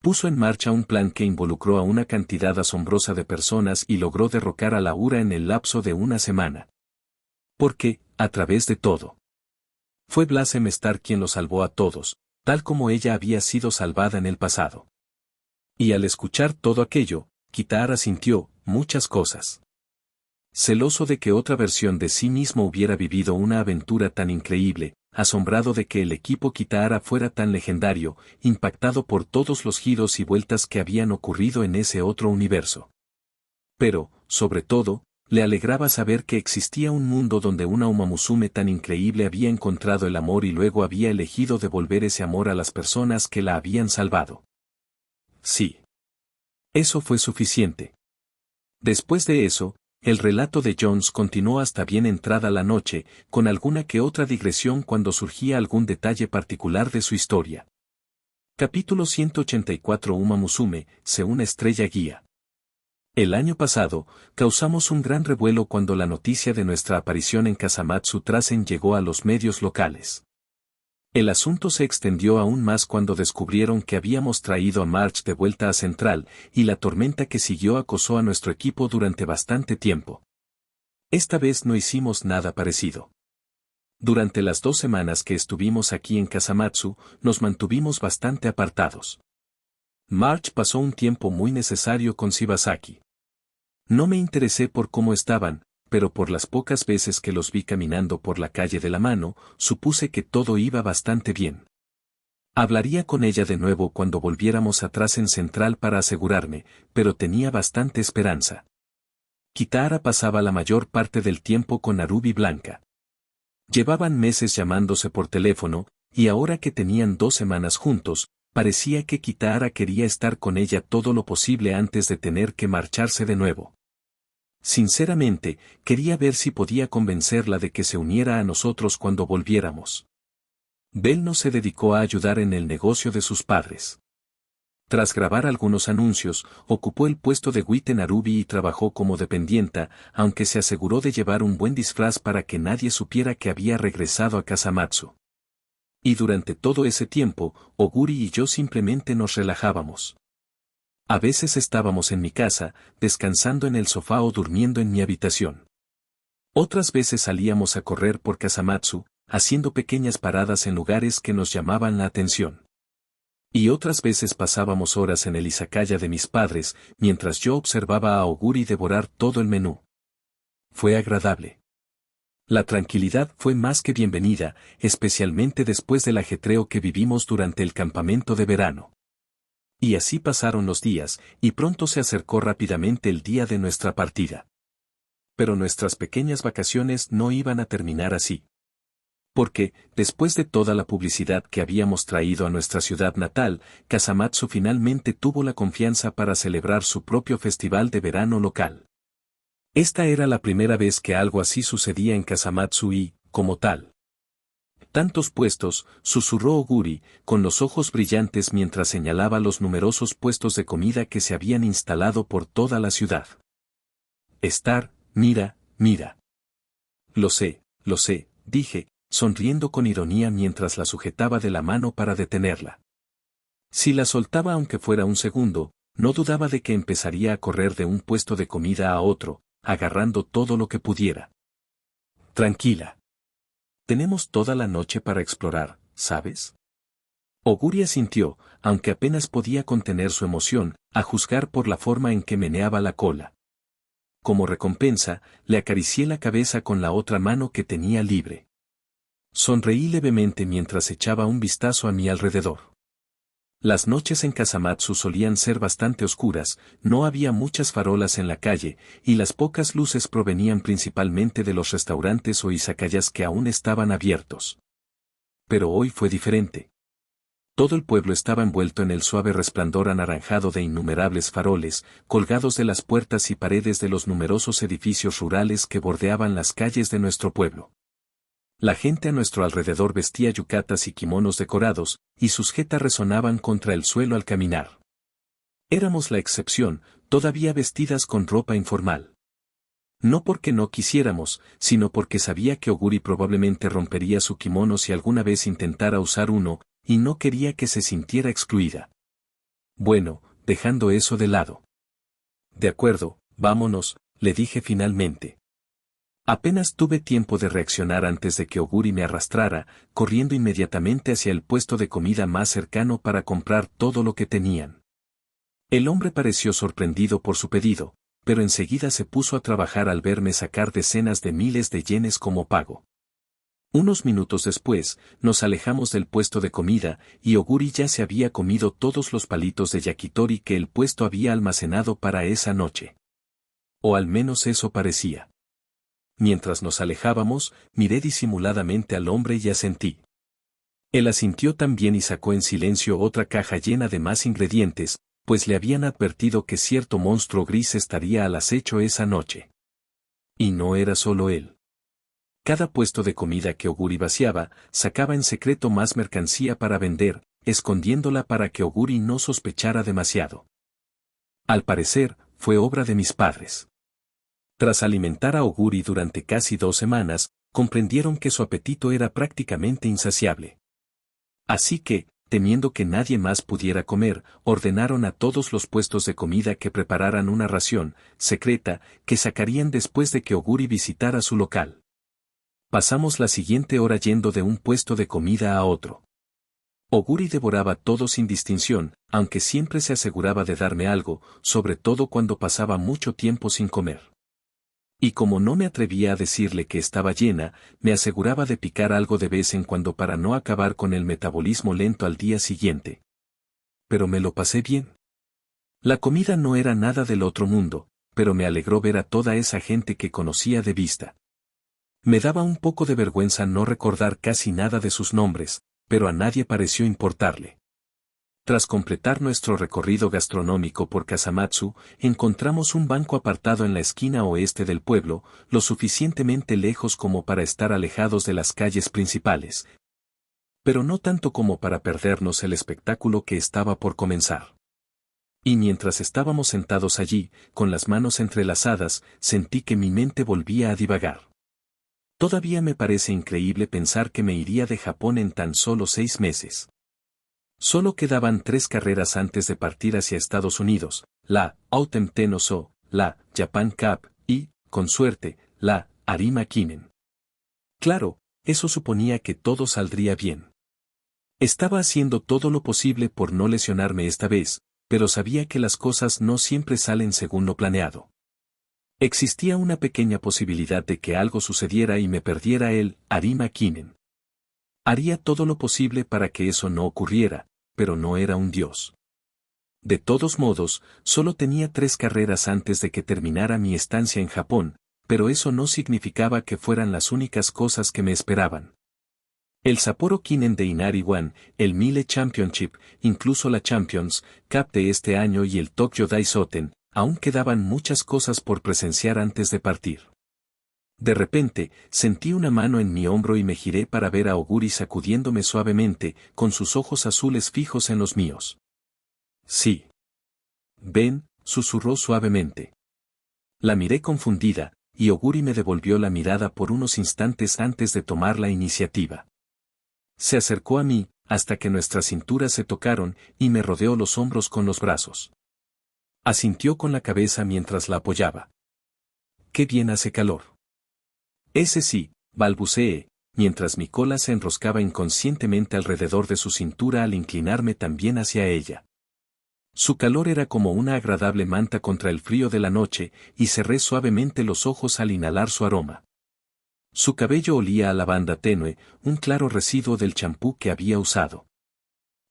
puso en marcha un plan que involucró a una cantidad asombrosa de personas y logró derrocar a Laura en el lapso de una semana. Porque, a través de todo, fue Blasem Star quien lo salvó a todos, tal como ella había sido salvada en el pasado. Y al escuchar todo aquello, Kitahara sintió muchas cosas. Celoso de que otra versión de sí mismo hubiera vivido una aventura tan increíble, asombrado de que el equipo Kitahara fuera tan legendario, impactado por todos los giros y vueltas que habían ocurrido en ese otro universo. Pero, sobre todo, le alegraba saber que existía un mundo donde una Uma Musume tan increíble había encontrado el amor y luego había elegido devolver ese amor a las personas que la habían salvado. Sí. Eso fue suficiente. Después de eso, el relato de Jones continuó hasta bien entrada la noche, con alguna que otra digresión cuando surgía algún detalle particular de su historia. Capítulo 184 Uma Musume, una estrella guía. El año pasado, causamos un gran revuelo cuando la noticia de nuestra aparición en Kasamatsu Trasen llegó a los medios locales. El asunto se extendió aún más cuando descubrieron que habíamos traído a March de vuelta a Central, y la tormenta que siguió acosó a nuestro equipo durante bastante tiempo. Esta vez no hicimos nada parecido. Durante las 2 semanas que estuvimos aquí en Kasamatsu, nos mantuvimos bastante apartados. March pasó un tiempo muy necesario con Shibasaki. No me interesé por cómo estaban, pero por las pocas veces que los vi caminando por la calle de la mano, supuse que todo iba bastante bien. Hablaría con ella de nuevo cuando volviéramos atrás en Central para asegurarme, pero tenía bastante esperanza. Kitahara pasaba la mayor parte del tiempo con Arubi Blanca. Llevaban meses llamándose por teléfono, y ahora que tenían 2 semanas juntos, parecía que Kitahara quería estar con ella todo lo posible antes de tener que marcharse de nuevo. Sinceramente, quería ver si podía convencerla de que se uniera a nosotros cuando volviéramos. Belno se dedicó a ayudar en el negocio de sus padres. Tras grabar algunos anuncios, ocupó el puesto de Witten Arubi y trabajó como dependienta, aunque se aseguró de llevar un buen disfraz para que nadie supiera que había regresado a Kasamatsu. Y durante todo ese tiempo, Oguri y yo simplemente nos relajábamos. A veces estábamos en mi casa, descansando en el sofá o durmiendo en mi habitación. Otras veces salíamos a correr por Kasamatsu, haciendo pequeñas paradas en lugares que nos llamaban la atención. Y otras veces pasábamos horas en el izakaya de mis padres, mientras yo observaba a Oguri devorar todo el menú. Fue agradable. La tranquilidad fue más que bienvenida, especialmente después del ajetreo que vivimos durante el campamento de verano. Y así pasaron los días, y pronto se acercó rápidamente el día de nuestra partida. Pero nuestras pequeñas vacaciones no iban a terminar así. Porque, después de toda la publicidad que habíamos traído a nuestra ciudad natal, Kasamatsu finalmente tuvo la confianza para celebrar su propio festival de verano local. Esta era la primera vez que algo así sucedía en Kasamatsu y, como tal, tantos puestos, susurró Oguri, con los ojos brillantes mientras señalaba los numerosos puestos de comida que se habían instalado por toda la ciudad. Star, mira, mira. Lo sé, dije, sonriendo con ironía mientras la sujetaba de la mano para detenerla. Si la soltaba aunque fuera un segundo, no dudaba de que empezaría a correr de un puesto de comida a otro, agarrando todo lo que pudiera. Tranquila. Tenemos toda la noche para explorar, ¿sabes? Oguri asintió, aunque apenas podía contener su emoción, a juzgar por la forma en que meneaba la cola. Como recompensa, le acaricié la cabeza con la otra mano que tenía libre. Sonreí levemente mientras echaba un vistazo a mi alrededor. Las noches en Kasamatsu solían ser bastante oscuras, no había muchas farolas en la calle, y las pocas luces provenían principalmente de los restaurantes o izakayas que aún estaban abiertos. Pero hoy fue diferente. Todo el pueblo estaba envuelto en el suave resplandor anaranjado de innumerables faroles, colgados de las puertas y paredes de los numerosos edificios rurales que bordeaban las calles de nuestro pueblo. La gente a nuestro alrededor vestía yucatas y kimonos decorados, y sus jetas resonaban contra el suelo al caminar. Éramos la excepción, todavía vestidas con ropa informal. No porque no quisiéramos, sino porque sabía que Oguri probablemente rompería su kimono si alguna vez intentara usar uno, y no quería que se sintiera excluida. Bueno, dejando eso de lado. De acuerdo, vámonos, le dije finalmente. Apenas tuve tiempo de reaccionar antes de que Oguri me arrastrara, corriendo inmediatamente hacia el puesto de comida más cercano para comprar todo lo que tenían. El hombre pareció sorprendido por su pedido, pero enseguida se puso a trabajar al verme sacar decenas de miles de yenes como pago. Unos minutos después, nos alejamos del puesto de comida, y Oguri ya se había comido todos los palitos de yakitori que el puesto había almacenado para esa noche. O al menos eso parecía. Mientras nos alejábamos, miré disimuladamente al hombre y asentí. Él asintió también y sacó en silencio otra caja llena de más ingredientes, pues le habían advertido que cierto monstruo gris estaría al acecho esa noche. Y no era solo él. Cada puesto de comida que Oguri vaciaba, sacaba en secreto más mercancía para vender, escondiéndola para que Oguri no sospechara demasiado. Al parecer, fue obra de mis padres. Tras alimentar a Oguri durante casi 2 semanas, comprendieron que su apetito era prácticamente insaciable. Así que, temiendo que nadie más pudiera comer, ordenaron a todos los puestos de comida que prepararan una ración, secreta, que sacarían después de que Oguri visitara su local. Pasamos la siguiente hora yendo de un puesto de comida a otro. Oguri devoraba todo sin distinción, aunque siempre se aseguraba de darme algo, sobre todo cuando pasaba mucho tiempo sin comer. Y como no me atrevía a decirle que estaba llena, me aseguraba de picar algo de vez en cuando para no acabar con el metabolismo lento al día siguiente. Pero me lo pasé bien. La comida no era nada del otro mundo, pero me alegró ver a toda esa gente que conocía de vista. Me daba un poco de vergüenza no recordar casi nada de sus nombres, pero a nadie pareció importarle. Tras completar nuestro recorrido gastronómico por Kasamatsu, encontramos un banco apartado en la esquina oeste del pueblo, lo suficientemente lejos como para estar alejados de las calles principales, pero no tanto como para perdernos el espectáculo que estaba por comenzar. Y mientras estábamos sentados allí, con las manos entrelazadas, sentí que mi mente volvía a divagar. Todavía me parece increíble pensar que me iría de Japón en tan solo 6 meses. Solo quedaban 3 carreras antes de partir hacia Estados Unidos, la Autumn Tenoso, la Japan Cup y, con suerte, la Arima Kinen. Claro, eso suponía que todo saldría bien. Estaba haciendo todo lo posible por no lesionarme esta vez, pero sabía que las cosas no siempre salen según lo planeado. Existía una pequeña posibilidad de que algo sucediera y me perdiera el Arima Kinen. Haría todo lo posible para que eso no ocurriera, pero no era un dios. De todos modos, solo tenía 3 carreras antes de que terminara mi estancia en Japón, pero eso no significaba que fueran las únicas cosas que me esperaban. El Sapporo Kinen de Inari One, el Mille Championship, incluso la Champions Cup de este año y el Tokyo Daisoten, aún quedaban muchas cosas por presenciar antes de partir. De repente, sentí una mano en mi hombro y me giré para ver a Oguri sacudiéndome suavemente, con sus ojos azules fijos en los míos. Sí. Ven, susurró suavemente. La miré confundida, y Oguri me devolvió la mirada por unos instantes antes de tomar la iniciativa. Se acercó a mí, hasta que nuestras cinturas se tocaron, y me rodeó los hombros con los brazos. Asintió con la cabeza mientras la apoyaba. Qué bien hace calor. Ese sí, balbuceé, mientras mi cola se enroscaba inconscientemente alrededor de su cintura al inclinarme también hacia ella. Su calor era como una agradable manta contra el frío de la noche, y cerré suavemente los ojos al inhalar su aroma. Su cabello olía a lavanda tenue, un claro residuo del champú que había usado.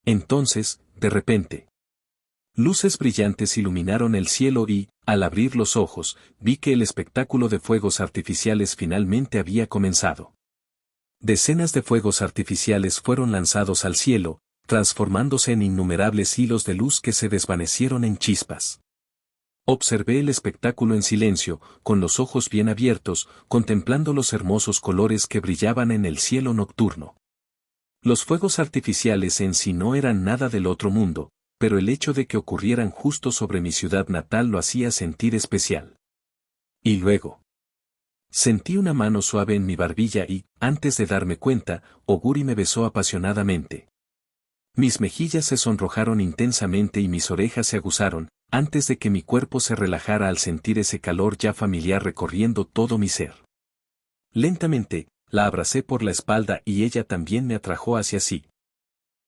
Entonces, de repente, luces brillantes iluminaron el cielo y, al abrir los ojos, vi que el espectáculo de fuegos artificiales finalmente había comenzado. Decenas de fuegos artificiales fueron lanzados al cielo, transformándose en innumerables hilos de luz que se desvanecieron en chispas. Observé el espectáculo en silencio, con los ojos bien abiertos, contemplando los hermosos colores que brillaban en el cielo nocturno. Los fuegos artificiales en sí no eran nada del otro mundo, pero el hecho de que ocurrieran justo sobre mi ciudad natal lo hacía sentir especial. Y luego sentí una mano suave en mi barbilla y, antes de darme cuenta, Oguri me besó apasionadamente. Mis mejillas se sonrojaron intensamente y mis orejas se aguzaron, antes de que mi cuerpo se relajara al sentir ese calor ya familiar recorriendo todo mi ser. Lentamente, la abracé por la espalda y ella también me atrajo hacia sí.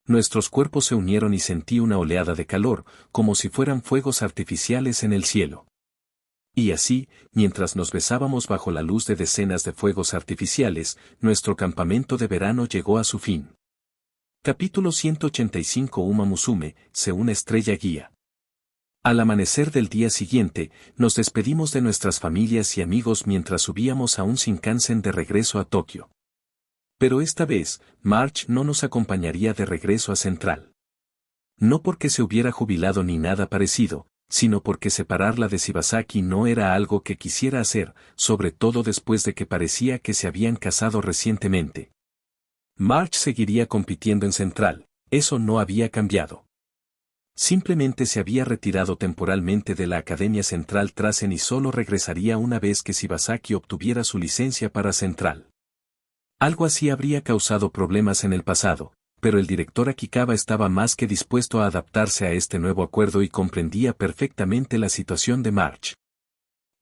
Nuestros cuerpos se unieron y sentí una oleada de calor, como si fueran fuegos artificiales en el cielo. Y así, mientras nos besábamos bajo la luz de decenas de fuegos artificiales, nuestro campamento de verano llegó a su fin. Capítulo 185 Uma Musume, una estrella guía. Al amanecer del día siguiente, nos despedimos de nuestras familias y amigos mientras subíamos a un Shinkansen de regreso a Tokio. Pero esta vez, March no nos acompañaría de regreso a Central. No porque se hubiera jubilado ni nada parecido, sino porque separarla de Shibazaki no era algo que quisiera hacer, sobre todo después de que parecía que se habían casado recientemente. March seguiría compitiendo en Central, eso no había cambiado. Simplemente se había retirado temporalmente de la Academia Central Trasen y solo regresaría una vez que Shibazaki obtuviera su licencia para Central. Algo así habría causado problemas en el pasado, pero el director Akikawa estaba más que dispuesto a adaptarse a este nuevo acuerdo y comprendía perfectamente la situación de March.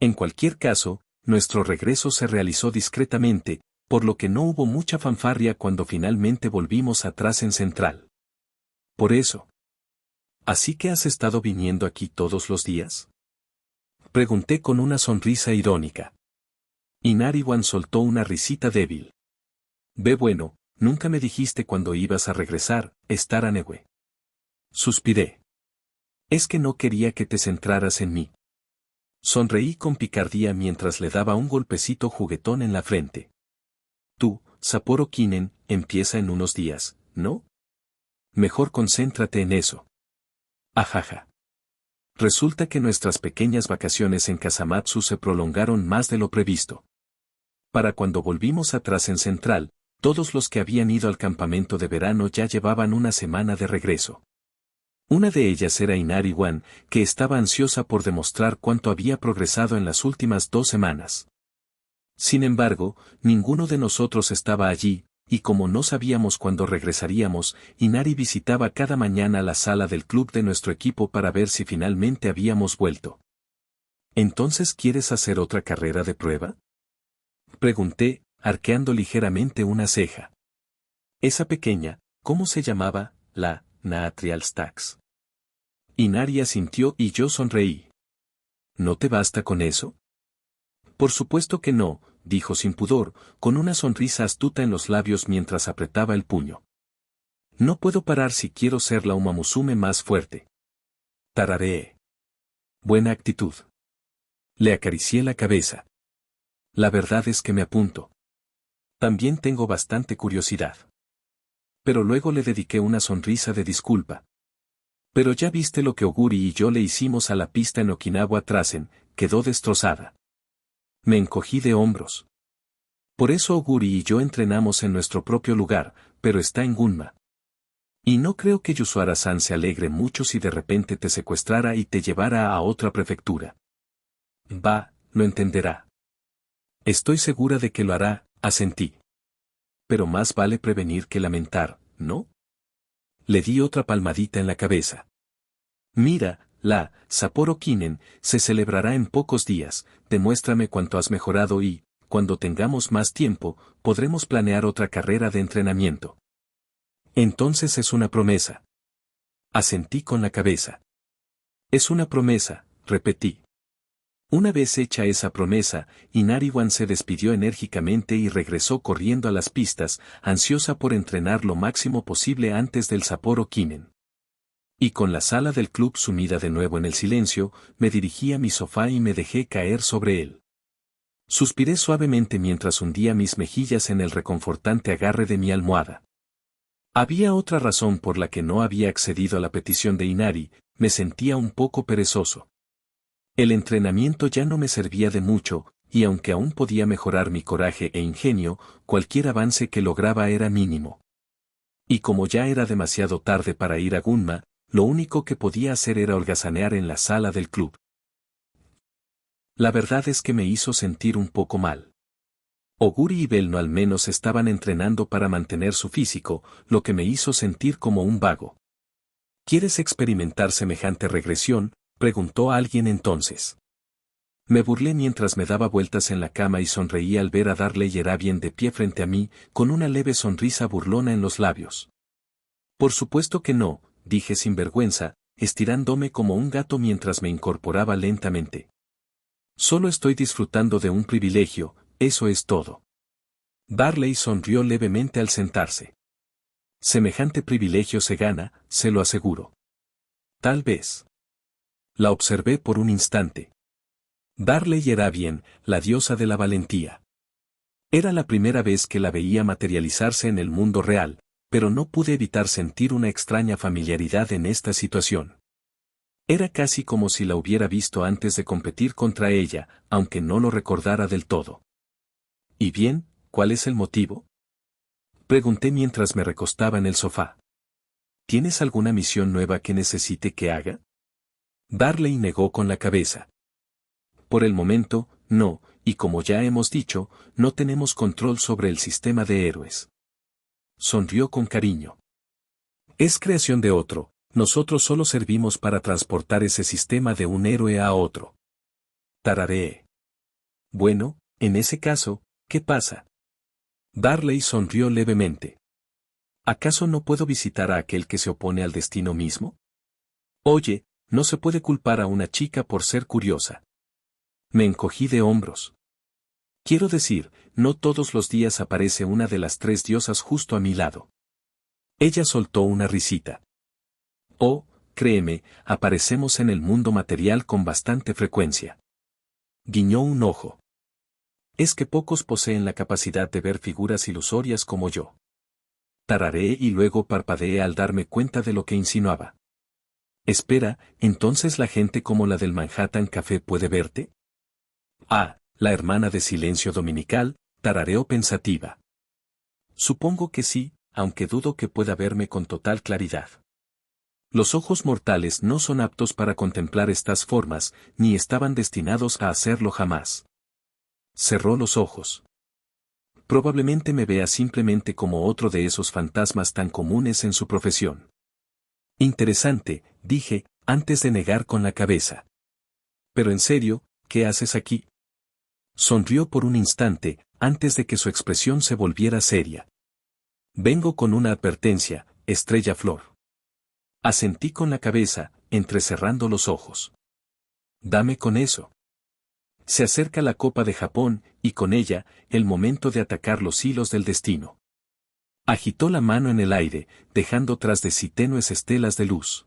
En cualquier caso, nuestro regreso se realizó discretamente, por lo que no hubo mucha fanfarria cuando finalmente volvimos atrás en Central. Por eso. ¿Así que has estado viniendo aquí todos los días? Pregunté con una sonrisa irónica. Inari-wan soltó una risita débil. Bueno, nunca me dijiste cuándo ibas a regresar, Star Anewe. Suspiré. Es que no quería que te centraras en mí. Sonreí con picardía mientras le daba un golpecito juguetón en la frente. Tú, Sapporo Kinen, empieza en unos días, ¿no? Mejor concéntrate en eso. Ajaja. Resulta que nuestras pequeñas vacaciones en Kasamatsu se prolongaron más de lo previsto. Para cuando volvimos atrás en Central, todos los que habían ido al campamento de verano ya llevaban una semana de regreso. Una de ellas era Inari-wan, que estaba ansiosa por demostrar cuánto había progresado en las últimas 2 semanas. Sin embargo, ninguno de nosotros estaba allí, y como no sabíamos cuándo regresaríamos, Inari visitaba cada mañana la sala del club de nuestro equipo para ver si finalmente habíamos vuelto. ¿Entonces quieres hacer otra carrera de prueba? Pregunté, arqueando ligeramente una ceja. Esa pequeña, ¿cómo se llamaba? La Naatrial Stacks. Inari asintió y yo sonreí. ¿No te basta con eso? Por supuesto que no, dijo sin pudor, con una sonrisa astuta en los labios mientras apretaba el puño. No puedo parar si quiero ser la Uma Musume más fuerte. Tarareé. Buena actitud. Le acaricié la cabeza. La verdad es que me apunto. También tengo bastante curiosidad. Pero luego le dediqué una sonrisa de disculpa. Pero ya viste lo que Oguri y yo le hicimos a la pista en Okinawa Trasen, quedó destrozada. Me encogí de hombros. Por eso Oguri y yo entrenamos en nuestro propio lugar, pero está en Gunma. Y no creo que Yusara-san se alegre mucho si de repente te secuestrara y te llevara a otra prefectura. Lo entenderá. Estoy segura de que lo hará, asentí. Pero más vale prevenir que lamentar, ¿no? Le di otra palmadita en la cabeza. Mira, Sapporo Kinen, se celebrará en pocos días, demuéstrame cuánto has mejorado y, cuando tengamos más tiempo, podremos planear otra carrera de entrenamiento. Entonces es una promesa. Asentí con la cabeza. Es una promesa, repetí. Una vez hecha esa promesa, Inari-wan se despidió enérgicamente y regresó corriendo a las pistas, ansiosa por entrenar lo máximo posible antes del Sapporo Kimen. Y con la sala del club sumida de nuevo en el silencio, me dirigí a mi sofá y me dejé caer sobre él. Suspiré suavemente mientras hundía mis mejillas en el reconfortante agarre de mi almohada. Había otra razón por la que no había accedido a la petición de Inari, me sentía un poco perezoso. El entrenamiento ya no me servía de mucho, y aunque aún podía mejorar mi coraje e ingenio, cualquier avance que lograba era mínimo. Y como ya era demasiado tarde para ir a Gunma, lo único que podía hacer era holgazanear en la sala del club. La verdad es que me hizo sentir un poco mal. Oguri y Belno al menos estaban entrenando para mantener su físico, lo que me hizo sentir como un vago. ¿Quieres experimentar semejante regresión?, preguntó alguien entonces. Me burlé mientras me daba vueltas en la cama y sonreí al ver a Darley Yerabien de pie frente a mí, con una leve sonrisa burlona en los labios. Por supuesto que no, dije sin vergüenza, estirándome como un gato mientras me incorporaba lentamente. Solo estoy disfrutando de un privilegio, eso es todo. Darley sonrió levemente al sentarse. Semejante privilegio se gana, se lo aseguro. Tal vez. La observé por un instante. Darley Yerabien, la diosa de la valentía. Era la primera vez que la veía materializarse en el mundo real, pero no pude evitar sentir una extraña familiaridad en esta situación. Era casi como si la hubiera visto antes de competir contra ella, aunque no lo recordara del todo. ¿Y bien, cuál es el motivo?, pregunté mientras me recostaba en el sofá. ¿Tienes alguna misión nueva que necesite que haga? Darley negó con la cabeza. Por el momento, no, y como ya hemos dicho, no tenemos control sobre el sistema de héroes. Sonrió con cariño. Es creación de otro, nosotros solo servimos para transportar ese sistema de un héroe a otro. Tarareé. Bueno, en ese caso, ¿qué pasa? Darley sonrió levemente. ¿Acaso no puedo visitar a aquel que se opone al destino mismo? Oye, no se puede culpar a una chica por ser curiosa. Me encogí de hombros. Quiero decir, no todos los días aparece una de las tres diosas justo a mi lado. Ella soltó una risita. Oh, créeme, aparecemos en el mundo material con bastante frecuencia. Guiñó un ojo. Es que pocos poseen la capacidad de ver figuras ilusorias como yo. Tarareé y luego parpadeé al darme cuenta de lo que insinuaba. Espera, ¿entonces la gente como la del Manhattan Café puede verte? Ah, la hermana de Silencio Dominical, tarareó pensativa. Supongo que sí, aunque dudo que pueda verme con total claridad. Los ojos mortales no son aptos para contemplar estas formas, ni estaban destinados a hacerlo jamás. Cerró los ojos. Probablemente me vea simplemente como otro de esos fantasmas tan comunes en su profesión. Interesante, dije, antes de negar con la cabeza. Pero en serio, ¿qué haces aquí? Sonrió por un instante, antes de que su expresión se volviera seria. Vengo con una advertencia, Estrella Flor. Asentí con la cabeza, entrecerrando los ojos. Dame con eso. Se acerca la Copa de Japón, y con ella, el momento de atacar los hilos del destino. Agitó la mano en el aire, dejando tras de sí tenues estelas de luz.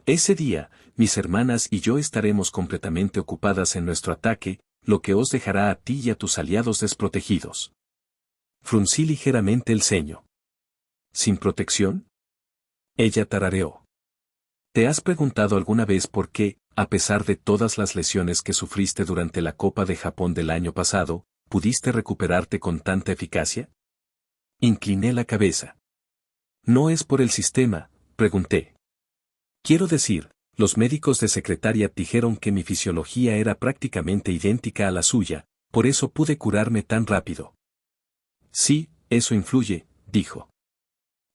Ese día, mis hermanas y yo estaremos completamente ocupadas en nuestro ataque, lo que os dejará a ti y a tus aliados desprotegidos. Fruncí ligeramente el ceño. ¿Sin protección? Ella tarareó. ¿Te has preguntado alguna vez por qué, a pesar de todas las lesiones que sufriste durante la Copa de Japón del año pasado, pudiste recuperarte con tanta eficacia? Incliné la cabeza. ¿No es por el sistema?, pregunté. Quiero decir, los médicos de Secretariat dijeron que mi fisiología era prácticamente idéntica a la suya, por eso pude curarme tan rápido. Sí, eso influye, dijo.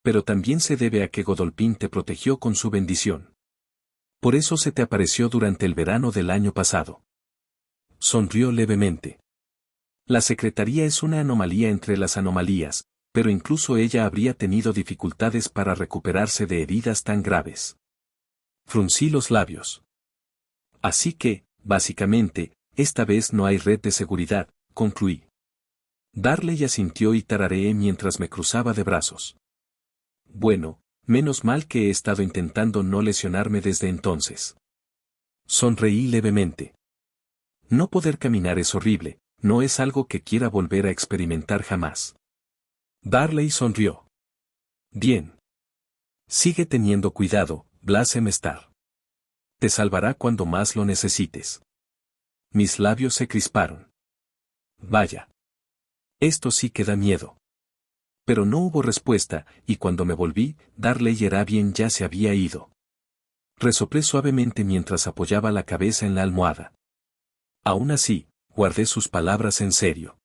Pero también se debe a que Godolphin te protegió con su bendición. Por eso se te apareció durante el verano del año pasado. Sonrió levemente. La secretaría es una anomalía entre las anomalías, pero incluso ella habría tenido dificultades para recuperarse de heridas tan graves. Fruncí los labios. Así que, básicamente, esta vez no hay red de seguridad, concluí. Darley asintió y tarareé mientras me cruzaba de brazos. Bueno, menos mal que he estado intentando no lesionarme desde entonces. Sonreí levemente. No poder caminar es horrible, no es algo que quiera volver a experimentar jamás. Darley sonrió. Bien. Sigue teniendo cuidado, Blasem Star. Te salvará cuando más lo necesites. Mis labios se crisparon. Vaya. Esto sí que da miedo. Pero no hubo respuesta, y cuando me volví, Darley Erabian ya se había ido. Resoplé suavemente mientras apoyaba la cabeza en la almohada. Aún así, guardé sus palabras en serio.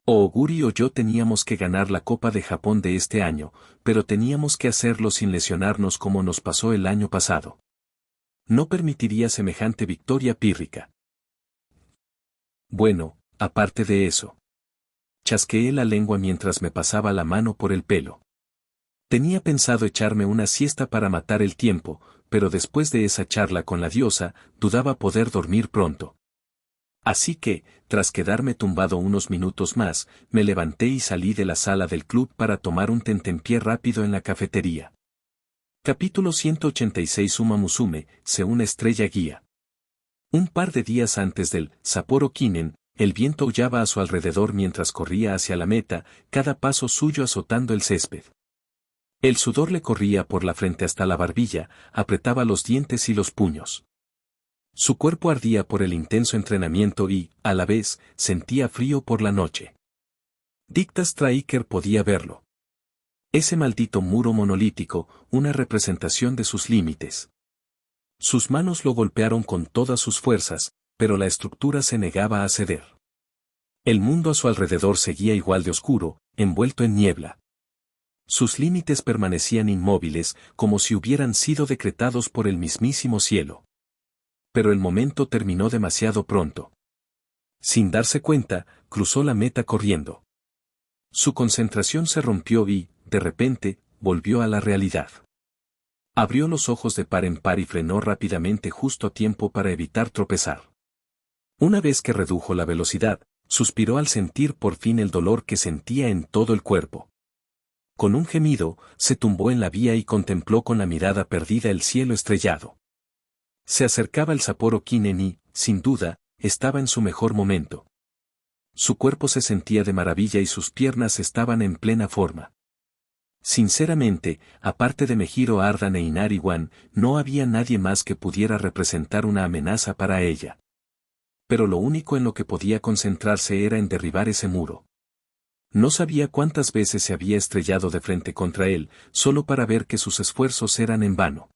Oguri o yo teníamos que ganar la Copa de Japón de este año, pero teníamos que hacerlo sin lesionarnos como nos pasó el año pasado. No permitiría semejante victoria pírrica. Bueno, aparte de eso. Chasqueé la lengua mientras me pasaba la mano por el pelo. Tenía pensado echarme una siesta para matar el tiempo, pero después de esa charla con la diosa, dudaba poder dormir pronto. Así que, tras quedarme tumbado unos minutos más, me levanté y salí de la sala del club para tomar un tentempié rápido en la cafetería. Capítulo 186. Uma Musume, una estrella guía. Un par de días antes del Sapporo Kinen, el viento aullaba a su alrededor mientras corría hacia la meta, cada paso suyo azotando el césped. El sudor le corría por la frente hasta la barbilla, apretaba los dientes y los puños. Su cuerpo ardía por el intenso entrenamiento y, a la vez, sentía frío por la noche. Dicta Striker podía verlo. Ese maldito muro monolítico, una representación de sus límites. Sus manos lo golpearon con todas sus fuerzas, pero la estructura se negaba a ceder. El mundo a su alrededor seguía igual de oscuro, envuelto en niebla. Sus límites permanecían inmóviles, como si hubieran sido decretados por el mismísimo cielo. Pero el momento terminó demasiado pronto. Sin darse cuenta, cruzó la meta corriendo. Su concentración se rompió y, de repente, volvió a la realidad. Abrió los ojos de par en par y frenó rápidamente justo a tiempo para evitar tropezar. Una vez que redujo la velocidad, suspiró al sentir por fin el dolor que sentía en todo el cuerpo. Con un gemido, se tumbó en la vía y contempló con la mirada perdida el cielo estrellado. Se acercaba el Sapporo Kinen y, sin duda, estaba en su mejor momento. Su cuerpo se sentía de maravilla y sus piernas estaban en plena forma. Sinceramente, aparte de Mejiro Ardan e Inari Wan, no había nadie más que pudiera representar una amenaza para ella. Pero lo único en lo que podía concentrarse era en derribar ese muro. No sabía cuántas veces se había estrellado de frente contra él, solo para ver que sus esfuerzos eran en vano.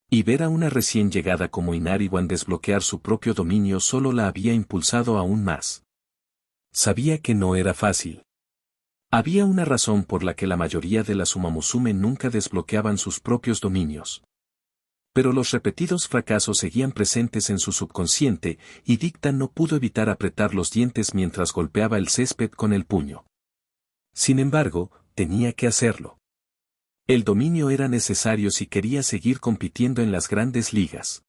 Y ver a una recién llegada como Inari Wan desbloquear su propio dominio solo la había impulsado aún más. Sabía que no era fácil. Había una razón por la que la mayoría de las Uma Musume nunca desbloqueaban sus propios dominios. Pero los repetidos fracasos seguían presentes en su subconsciente, y Dicta no pudo evitar apretar los dientes mientras golpeaba el césped con el puño. Sin embargo, tenía que hacerlo. El dominio era necesario si quería seguir compitiendo en las grandes ligas.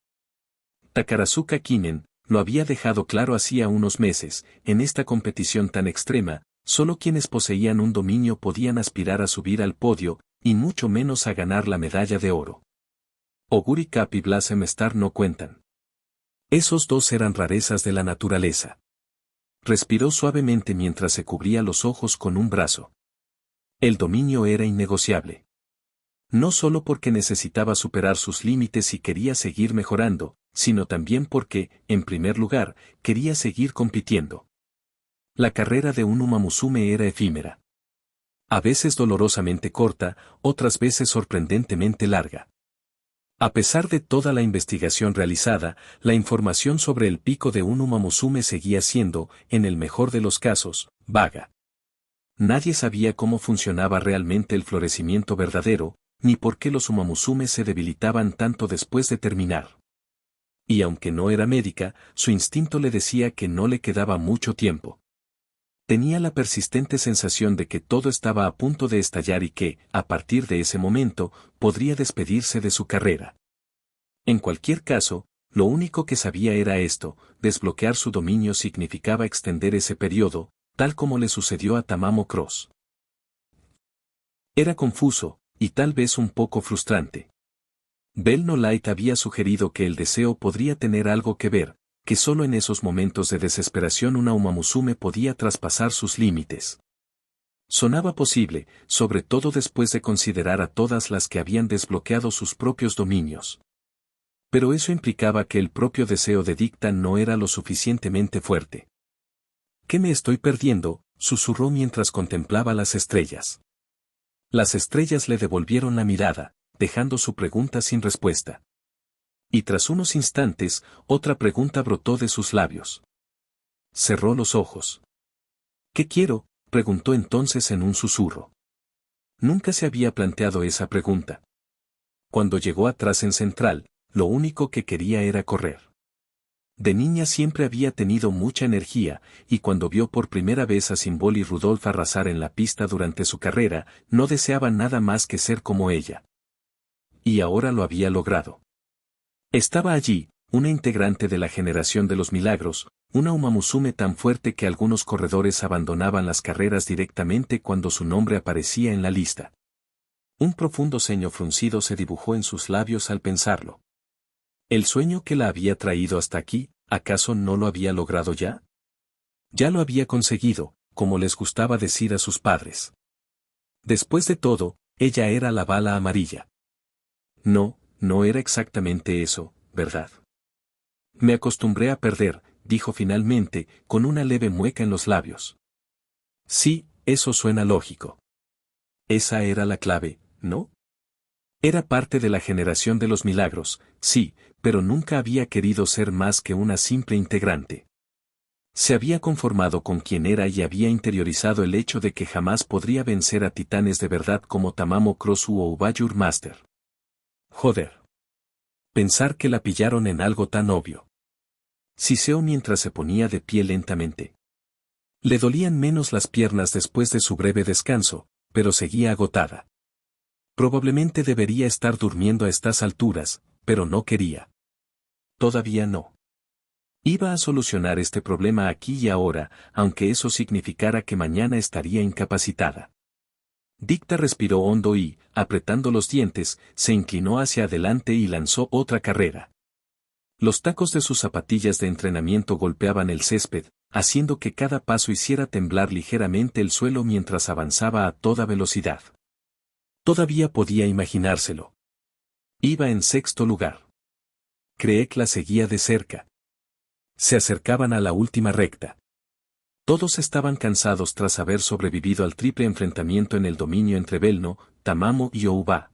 Takarazuka Kinen lo había dejado claro hacía unos meses, en esta competición tan extrema, solo quienes poseían un dominio podían aspirar a subir al podio, y mucho menos a ganar la medalla de oro. Oguri Cap y Blasem Star no cuentan. Esos dos eran rarezas de la naturaleza. Respiró suavemente mientras se cubría los ojos con un brazo. El dominio era innegociable. No solo porque necesitaba superar sus límites y quería seguir mejorando, sino también porque, en primer lugar, quería seguir compitiendo. La carrera de un Uma Musume era efímera. A veces dolorosamente corta, otras veces sorprendentemente larga. A pesar de toda la investigación realizada, la información sobre el pico de un Uma Musume seguía siendo, en el mejor de los casos, vaga. Nadie sabía cómo funcionaba realmente el florecimiento verdadero, ni por qué los Uma Musume se debilitaban tanto después de terminar. Y aunque no era médica, su instinto le decía que no le quedaba mucho tiempo. Tenía la persistente sensación de que todo estaba a punto de estallar y que, a partir de ese momento, podría despedirse de su carrera. En cualquier caso, lo único que sabía era esto: desbloquear su dominio significaba extender ese periodo, tal como le sucedió a Tamamo Cross. Era confuso, y tal vez un poco frustrante. Bell No Light había sugerido que el deseo podría tener algo que ver, que solo en esos momentos de desesperación una Umamusume podía traspasar sus límites. Sonaba posible, sobre todo después de considerar a todas las que habían desbloqueado sus propios dominios. Pero eso implicaba que el propio deseo de Dicta no era lo suficientemente fuerte. ¿Qué me estoy perdiendo?, susurró mientras contemplaba las estrellas. Las estrellas le devolvieron la mirada, dejando su pregunta sin respuesta. Y tras unos instantes, otra pregunta brotó de sus labios. Cerró los ojos. ¿Qué quiero?, preguntó entonces en un susurro. Nunca se había planteado esa pregunta. Cuando llegó atrás en Central, lo único que quería era correr. De niña siempre había tenido mucha energía, y cuando vio por primera vez a Symbol y Rudolph arrasar en la pista durante su carrera, no deseaba nada más que ser como ella. Y ahora lo había logrado. Estaba allí, una integrante de la generación de los milagros, una Umamusume tan fuerte que algunos corredores abandonaban las carreras directamente cuando su nombre aparecía en la lista. Un profundo ceño fruncido se dibujó en sus labios al pensarlo. ¿El sueño que la había traído hasta aquí, acaso no lo había logrado ya? Ya lo había conseguido, como les gustaba decir a sus padres. Después de todo, ella era la bala amarilla. No, no era exactamente eso, ¿verdad? Me acostumbré a perder, dijo finalmente, con una leve mueca en los labios. Sí, eso suena lógico. Esa era la clave, ¿no? Era parte de la generación de los milagros, sí, pero nunca había querido ser más que una simple integrante. Se había conformado con quien era y había interiorizado el hecho de que jamás podría vencer a titanes de verdad como Tamamo Cross o Ubayur Master. Joder. Pensar que la pillaron en algo tan obvio. Siseó mientras se ponía de pie lentamente. Le dolían menos las piernas después de su breve descanso, pero seguía agotada. Probablemente debería estar durmiendo a estas alturas, pero no quería. Todavía no. Iba a solucionar este problema aquí y ahora, aunque eso significara que mañana estaría incapacitada. Dicta respiró hondo y, apretando los dientes, se inclinó hacia adelante y lanzó otra carrera. Los tacos de sus zapatillas de entrenamiento golpeaban el césped, haciendo que cada paso hiciera temblar ligeramente el suelo mientras avanzaba a toda velocidad. Todavía podía imaginárselo. Iba en sexto lugar. Creek la seguía de cerca. Se acercaban a la última recta. Todos estaban cansados tras haber sobrevivido al triple enfrentamiento en el dominio entre Belno, Tamamo y Ouba.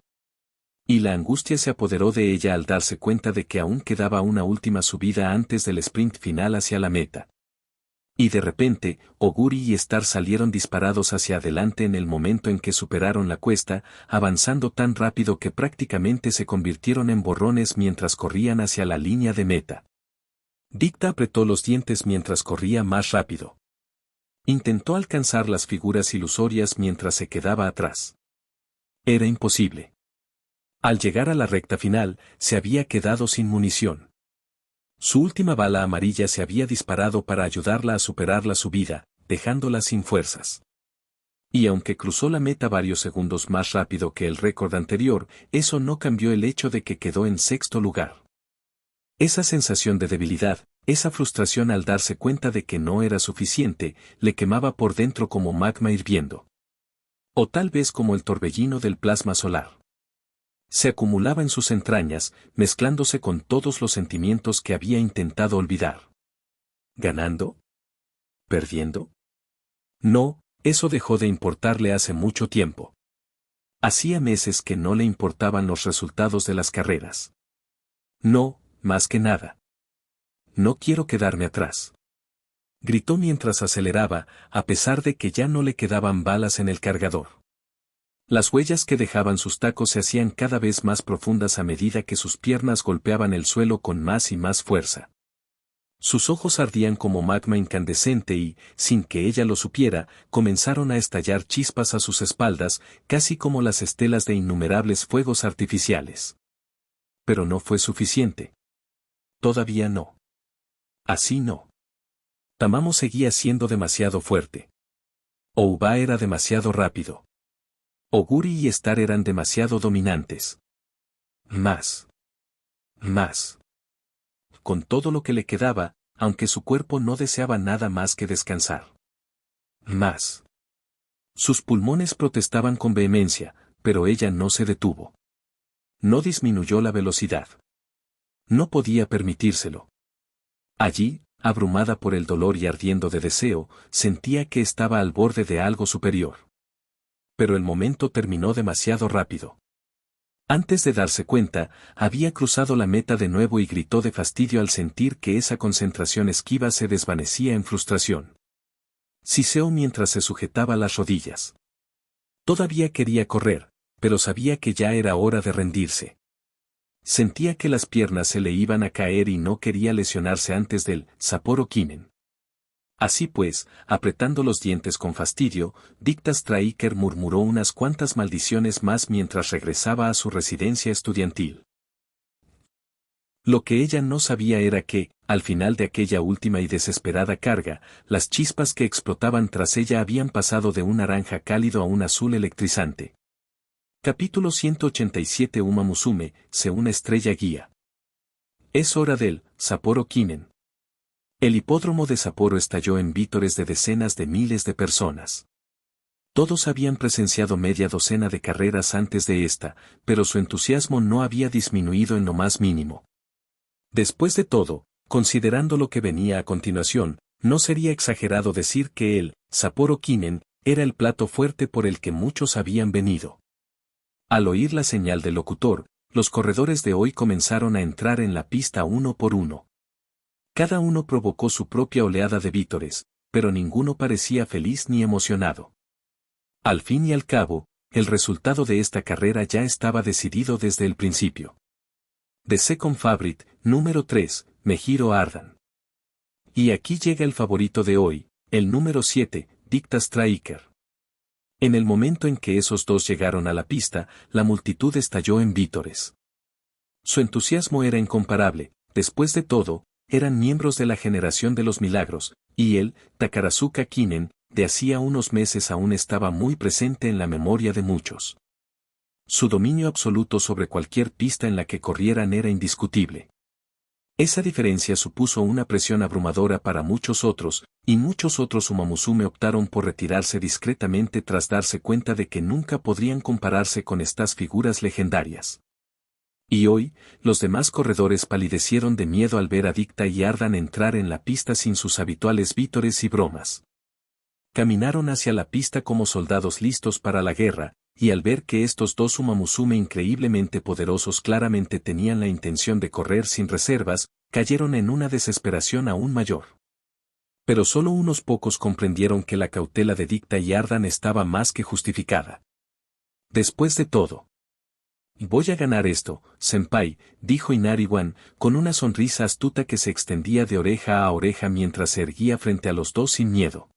Y la angustia se apoderó de ella al darse cuenta de que aún quedaba una última subida antes del sprint final hacia la meta. Y de repente, Oguri y Star salieron disparados hacia adelante en el momento en que superaron la cuesta, avanzando tan rápido que prácticamente se convirtieron en borrones mientras corrían hacia la línea de meta. Dicta apretó los dientes mientras corría más rápido. Intentó alcanzar las figuras ilusorias mientras se quedaba atrás. Era imposible. Al llegar a la recta final, se había quedado sin munición. Su última bala amarilla se había disparado para ayudarla a superar la subida, dejándola sin fuerzas. Y aunque cruzó la meta varios segundos más rápido que el récord anterior, eso no cambió el hecho de que quedó en sexto lugar. Esa sensación de debilidad, esa frustración al darse cuenta de que no era suficiente, le quemaba por dentro como magma hirviendo. O tal vez como el torbellino del plasma solar. Se acumulaba en sus entrañas, mezclándose con todos los sentimientos que había intentado olvidar. ¿Ganando? ¿Perdiendo? No, eso dejó de importarle hace mucho tiempo. Hacía meses que no le importaban los resultados de las carreras. No, más que nada. No quiero quedarme atrás. Gritó mientras aceleraba, a pesar de que ya no le quedaban balas en el cargador. Las huellas que dejaban sus tacos se hacían cada vez más profundas a medida que sus piernas golpeaban el suelo con más y más fuerza. Sus ojos ardían como magma incandescente y, sin que ella lo supiera, comenzaron a estallar chispas a sus espaldas, casi como las estelas de innumerables fuegos artificiales. Pero no fue suficiente. Todavía no. Así no. Tamamo seguía siendo demasiado fuerte. Ouba era demasiado rápido. Oguri y Star eran demasiado dominantes. Más. Más. Con todo lo que le quedaba, aunque su cuerpo no deseaba nada más que descansar. Más. Sus pulmones protestaban con vehemencia, pero ella no se detuvo. No disminuyó la velocidad. No podía permitírselo. Allí, abrumada por el dolor y ardiendo de deseo, sentía que estaba al borde de algo superior. Pero el momento terminó demasiado rápido. Antes de darse cuenta, había cruzado la meta de nuevo y gritó de fastidio al sentir que esa concentración esquiva se desvanecía en frustración. Siseó mientras se sujetaba las rodillas. Todavía quería correr, pero sabía que ya era hora de rendirse. Sentía que las piernas se le iban a caer y no quería lesionarse antes del Sapporo Kinen. Así pues, apretando los dientes con fastidio, Dicta Striker murmuró unas cuantas maldiciones más mientras regresaba a su residencia estudiantil. Lo que ella no sabía era que, al final de aquella última y desesperada carga, las chispas que explotaban tras ella habían pasado de un naranja cálido a un azul electrizante. Capítulo 187. Uma Musume, una estrella guía. Es hora del Sapporo Kinen. El hipódromo de Sapporo estalló en vítores de decenas de miles de personas. Todos habían presenciado media docena de carreras antes de esta, pero su entusiasmo no había disminuido en lo más mínimo. Después de todo, considerando lo que venía a continuación, no sería exagerado decir que el Sapporo Kinen era el plato fuerte por el que muchos habían venido. Al oír la señal del locutor, los corredores de hoy comenzaron a entrar en la pista uno por uno. Cada uno provocó su propia oleada de vítores, pero ninguno parecía feliz ni emocionado. Al fin y al cabo, el resultado de esta carrera ya estaba decidido desde el principio. The Second Favorite, número 3, Mejiro Ardan. Y aquí llega el favorito de hoy, el número 7, Dicta Striker. En el momento en que esos dos llegaron a la pista, la multitud estalló en vítores. Su entusiasmo era incomparable, después de todo, eran miembros de la generación de los milagros, y él, Takarazuka Kinen, de hacía unos meses aún estaba muy presente en la memoria de muchos. Su dominio absoluto sobre cualquier pista en la que corrieran era indiscutible. Esa diferencia supuso una presión abrumadora para muchos otros, y muchos otros Umamusume optaron por retirarse discretamente tras darse cuenta de que nunca podrían compararse con estas figuras legendarias. Y hoy, los demás corredores palidecieron de miedo al ver a Dicta y Ardan entrar en la pista sin sus habituales vítores y bromas. Caminaron hacia la pista como soldados listos para la guerra, y al ver que estos dos Umamusume increíblemente poderosos claramente tenían la intención de correr sin reservas, cayeron en una desesperación aún mayor. Pero solo unos pocos comprendieron que la cautela de Dicta y Ardan estaba más que justificada. Después de todo, voy a ganar esto, senpai, dijo Inari-wan, con una sonrisa astuta que se extendía de oreja a oreja mientras se erguía frente a los dos sin miedo.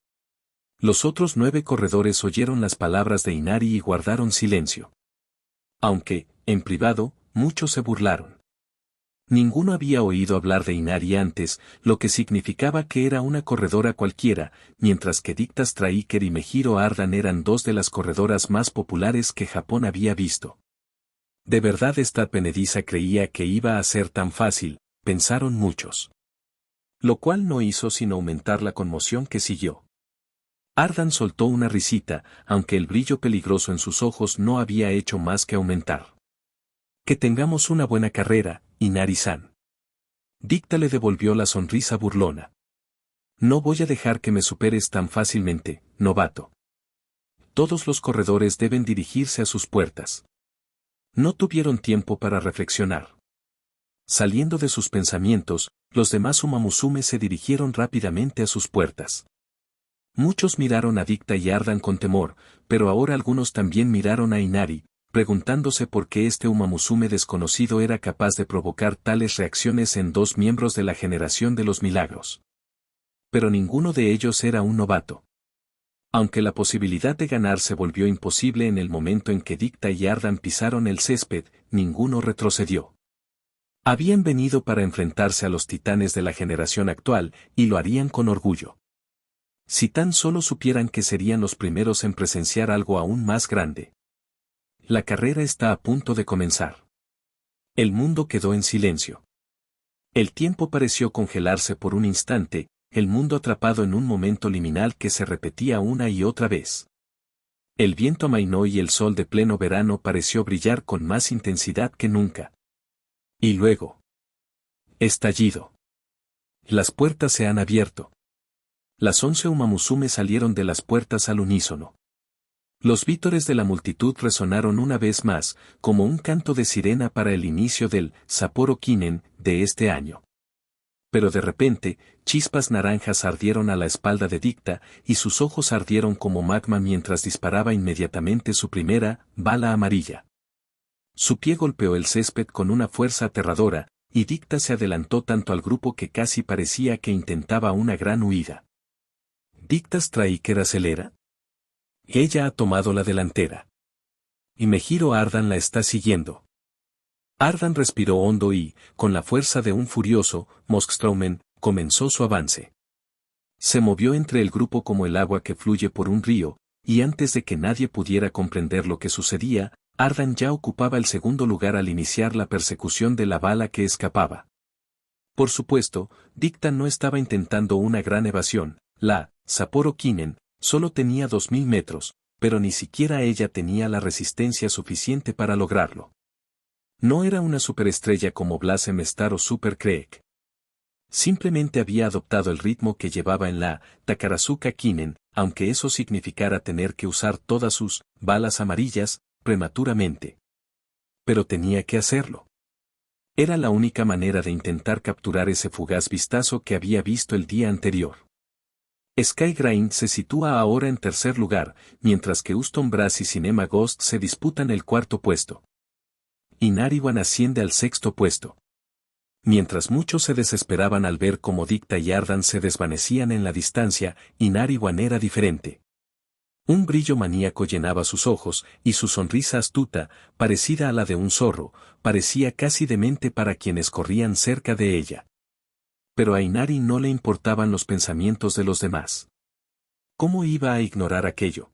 Los otros 9 corredores oyeron las palabras de Inari y guardaron silencio. Aunque, en privado, muchos se burlaron. Ninguno había oído hablar de Inari antes, lo que significaba que era una corredora cualquiera, mientras que Dicta Striker y Mejiro Ardan eran 2 de las corredoras más populares que Japón había visto. De verdad esta penediza creía que iba a ser tan fácil, pensaron muchos. Lo cual no hizo sino aumentar la conmoción que siguió. Ardan soltó una risita, aunque el brillo peligroso en sus ojos no había hecho más que aumentar. Que tengamos una buena carrera, Inari-san. Dicta le devolvió la sonrisa burlona. No voy a dejar que me superes tan fácilmente, novato. Todos los corredores deben dirigirse a sus puertas. No tuvieron tiempo para reflexionar. Saliendo de sus pensamientos, los demás Umamusume se dirigieron rápidamente a sus puertas. Muchos miraron a Dicta y Ardan con temor, pero ahora algunos también miraron a Inari, preguntándose por qué este Umamusume desconocido era capaz de provocar tales reacciones en dos miembros de la generación de los milagros. Pero ninguno de ellos era un novato. Aunque la posibilidad de ganar se volvió imposible en el momento en que Dicta y Ardan pisaron el césped, ninguno retrocedió. Habían venido para enfrentarse a los titanes de la generación actual, y lo harían con orgullo. Si tan solo supieran que serían los primeros en presenciar algo aún más grande. La carrera está a punto de comenzar. El mundo quedó en silencio. El tiempo pareció congelarse por un instante, el mundo atrapado en un momento liminal que se repetía una y otra vez. El viento amainó y el sol de pleno verano pareció brillar con más intensidad que nunca. Y luego. Estallido. Las puertas se han abierto. Las 11 Umamusume salieron de las puertas al unísono. Los vítores de la multitud resonaron una vez más, como un canto de sirena para el inicio del Sapporo Kinen de este año. Pero de repente, chispas naranjas ardieron a la espalda de Dicta, y sus ojos ardieron como magma mientras disparaba inmediatamente su primera bala amarilla. Su pie golpeó el césped con una fuerza aterradora, y Dicta se adelantó tanto al grupo que casi parecía que intentaba una gran huida. ¿Dicta Striker acelera? Ella ha tomado la delantera. Y me giro, Ardan la está siguiendo. Ardan respiró hondo y, con la fuerza de un furioso, Moskstraumen, comenzó su avance. Se movió entre el grupo como el agua que fluye por un río, y antes de que nadie pudiera comprender lo que sucedía, Ardan ya ocupaba el segundo lugar al iniciar la persecución de la bala que escapaba. Por supuesto, Dicta no estaba intentando una gran evasión, la Sapporo Kinen solo tenía 2000 metros, pero ni siquiera ella tenía la resistencia suficiente para lograrlo. No era una superestrella como Blossom Star o Super Creek. Simplemente había adoptado el ritmo que llevaba en la Takarazuka Kinen, aunque eso significara tener que usar todas sus balas amarillas prematuramente. Pero tenía que hacerlo. Era la única manera de intentar capturar ese fugaz vistazo que había visto el día anterior. Skygrind se sitúa ahora en tercer lugar, mientras que Houston Brass y Cinema Ghost se disputan el cuarto puesto. Inariwan asciende al sexto puesto. Mientras muchos se desesperaban al ver cómo Dicta y Ardan se desvanecían en la distancia, Inariwan era diferente. Un brillo maníaco llenaba sus ojos, y su sonrisa astuta, parecida a la de un zorro, parecía casi demente para quienes corrían cerca de ella. Pero a Inari no le importaban los pensamientos de los demás. ¿Cómo iba a ignorar aquello?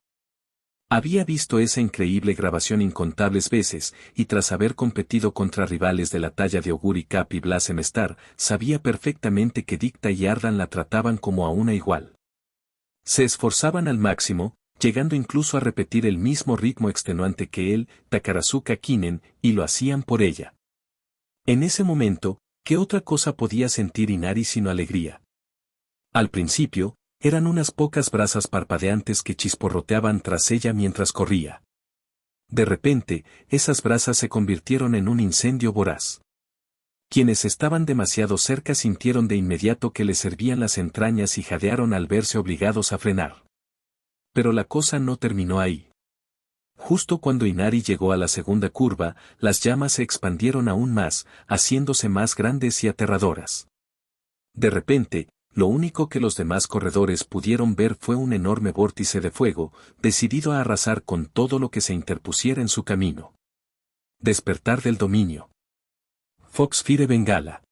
Había visto esa increíble grabación incontables veces, y tras haber competido contra rivales de la talla de Oguri Cap y Blossom Star, sabía perfectamente que Dicta y Ardan la trataban como a una igual. Se esforzaban al máximo, llegando incluso a repetir el mismo ritmo extenuante que él, Takarazuka Kinen, y lo hacían por ella. En ese momento, ¿qué otra cosa podía sentir Inari sino alegría? Al principio, eran unas pocas brasas parpadeantes que chisporroteaban tras ella mientras corría. De repente, esas brasas se convirtieron en un incendio voraz. Quienes estaban demasiado cerca sintieron de inmediato que les servían las entrañas y jadearon al verse obligados a frenar. Pero la cosa no terminó ahí. Justo cuando Inari llegó a la segunda curva, las llamas se expandieron aún más, haciéndose más grandes y aterradoras. De repente, lo único que los demás corredores pudieron ver fue un enorme vórtice de fuego, decidido a arrasar con todo lo que se interpusiera en su camino. Despertar del dominio. Foxfire Bengala.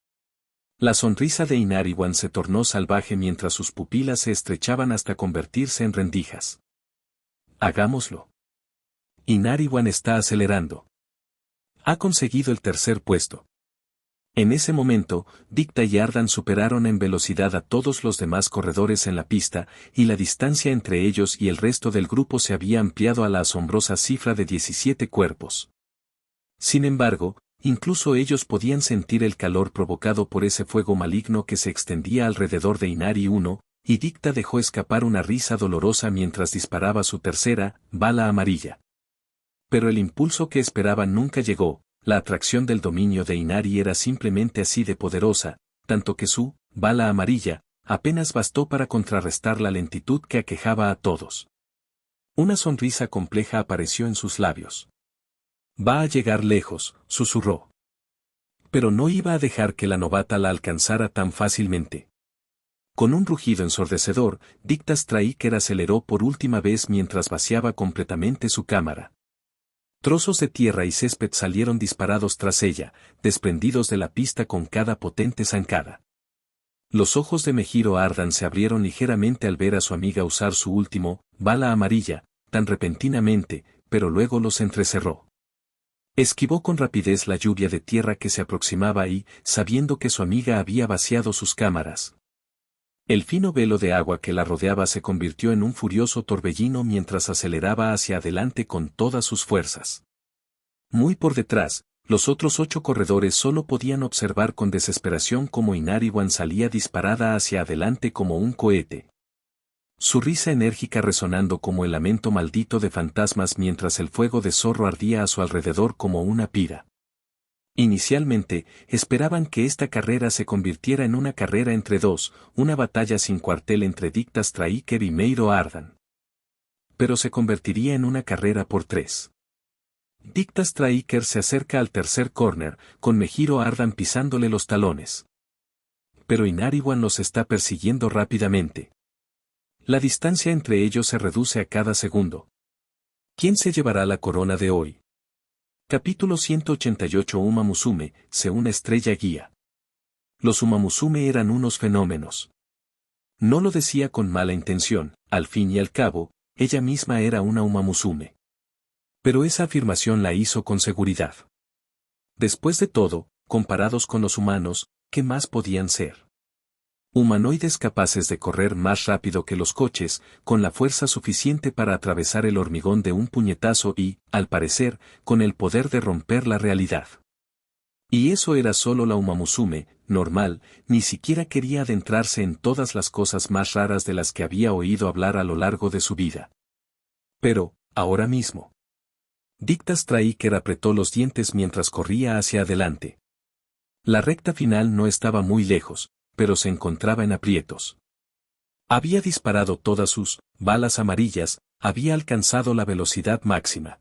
La sonrisa de Inariwan se tornó salvaje mientras sus pupilas se estrechaban hasta convertirse en rendijas. Hagámoslo. Inariwan está acelerando. Ha conseguido el tercer puesto. En ese momento, Dicta y Ardan superaron en velocidad a todos los demás corredores en la pista, y la distancia entre ellos y el resto del grupo se había ampliado a la asombrosa cifra de 17 cuerpos. Sin embargo, incluso ellos podían sentir el calor provocado por ese fuego maligno que se extendía alrededor de Inari 1, y Dicta dejó escapar una risa dolorosa mientras disparaba su tercera bala amarilla. Pero el impulso que esperaban nunca llegó. La atracción del dominio de Inari era simplemente así de poderosa, tanto que su bala amarilla apenas bastó para contrarrestar la lentitud que aquejaba a todos. Una sonrisa compleja apareció en sus labios. Va a llegar lejos, susurró. Pero no iba a dejar que la novata la alcanzara tan fácilmente. Con un rugido ensordecedor, Dicta Striker aceleró por última vez mientras vaciaba completamente su cámara. Trozos de tierra y césped salieron disparados tras ella, desprendidos de la pista con cada potente zancada. Los ojos de Mejiro Ardan se abrieron ligeramente al ver a su amiga usar su último, bala amarilla, tan repentinamente, pero luego los entrecerró. Esquivó con rapidez la lluvia de tierra que se aproximaba y, sabiendo que su amiga había vaciado sus cámaras. El fino velo de agua que la rodeaba se convirtió en un furioso torbellino mientras aceleraba hacia adelante con todas sus fuerzas. Muy por detrás, los otros 8 corredores solo podían observar con desesperación cómo Inariwan salía disparada hacia adelante como un cohete. Su risa enérgica resonando como el lamento maldito de fantasmas mientras el fuego de zorro ardía a su alrededor como una pira. Inicialmente, esperaban que esta carrera se convirtiera en una carrera entre dos, una batalla sin cuartel entre Dicta Striker y Mejiro Ardan. Pero se convertiría en una carrera por 3. Dicta Striker se acerca al tercer corner, con Mejiro Ardan pisándole los talones. Pero Inariwan los está persiguiendo rápidamente. La distancia entre ellos se reduce a cada segundo. ¿Quién se llevará la corona de hoy? Capítulo 188 Uma Musume, una estrella guía. Los Uma Musume eran unos fenómenos. No lo decía con mala intención, al fin y al cabo, ella misma era una Uma Musume. Pero esa afirmación la hizo con seguridad. Después de todo, comparados con los humanos, ¿qué más podían ser? Humanoides capaces de correr más rápido que los coches, con la fuerza suficiente para atravesar el hormigón de un puñetazo y, al parecer, con el poder de romper la realidad. Y eso era solo la Uma Musume, normal, ni siquiera quería adentrarse en todas las cosas más raras de las que había oído hablar a lo largo de su vida. Pero, ahora mismo. Dicta Striker apretó los dientes mientras corría hacia adelante. La recta final no estaba muy lejos, pero se encontraba en aprietos. Había disparado todas sus balas amarillas, había alcanzado la velocidad máxima.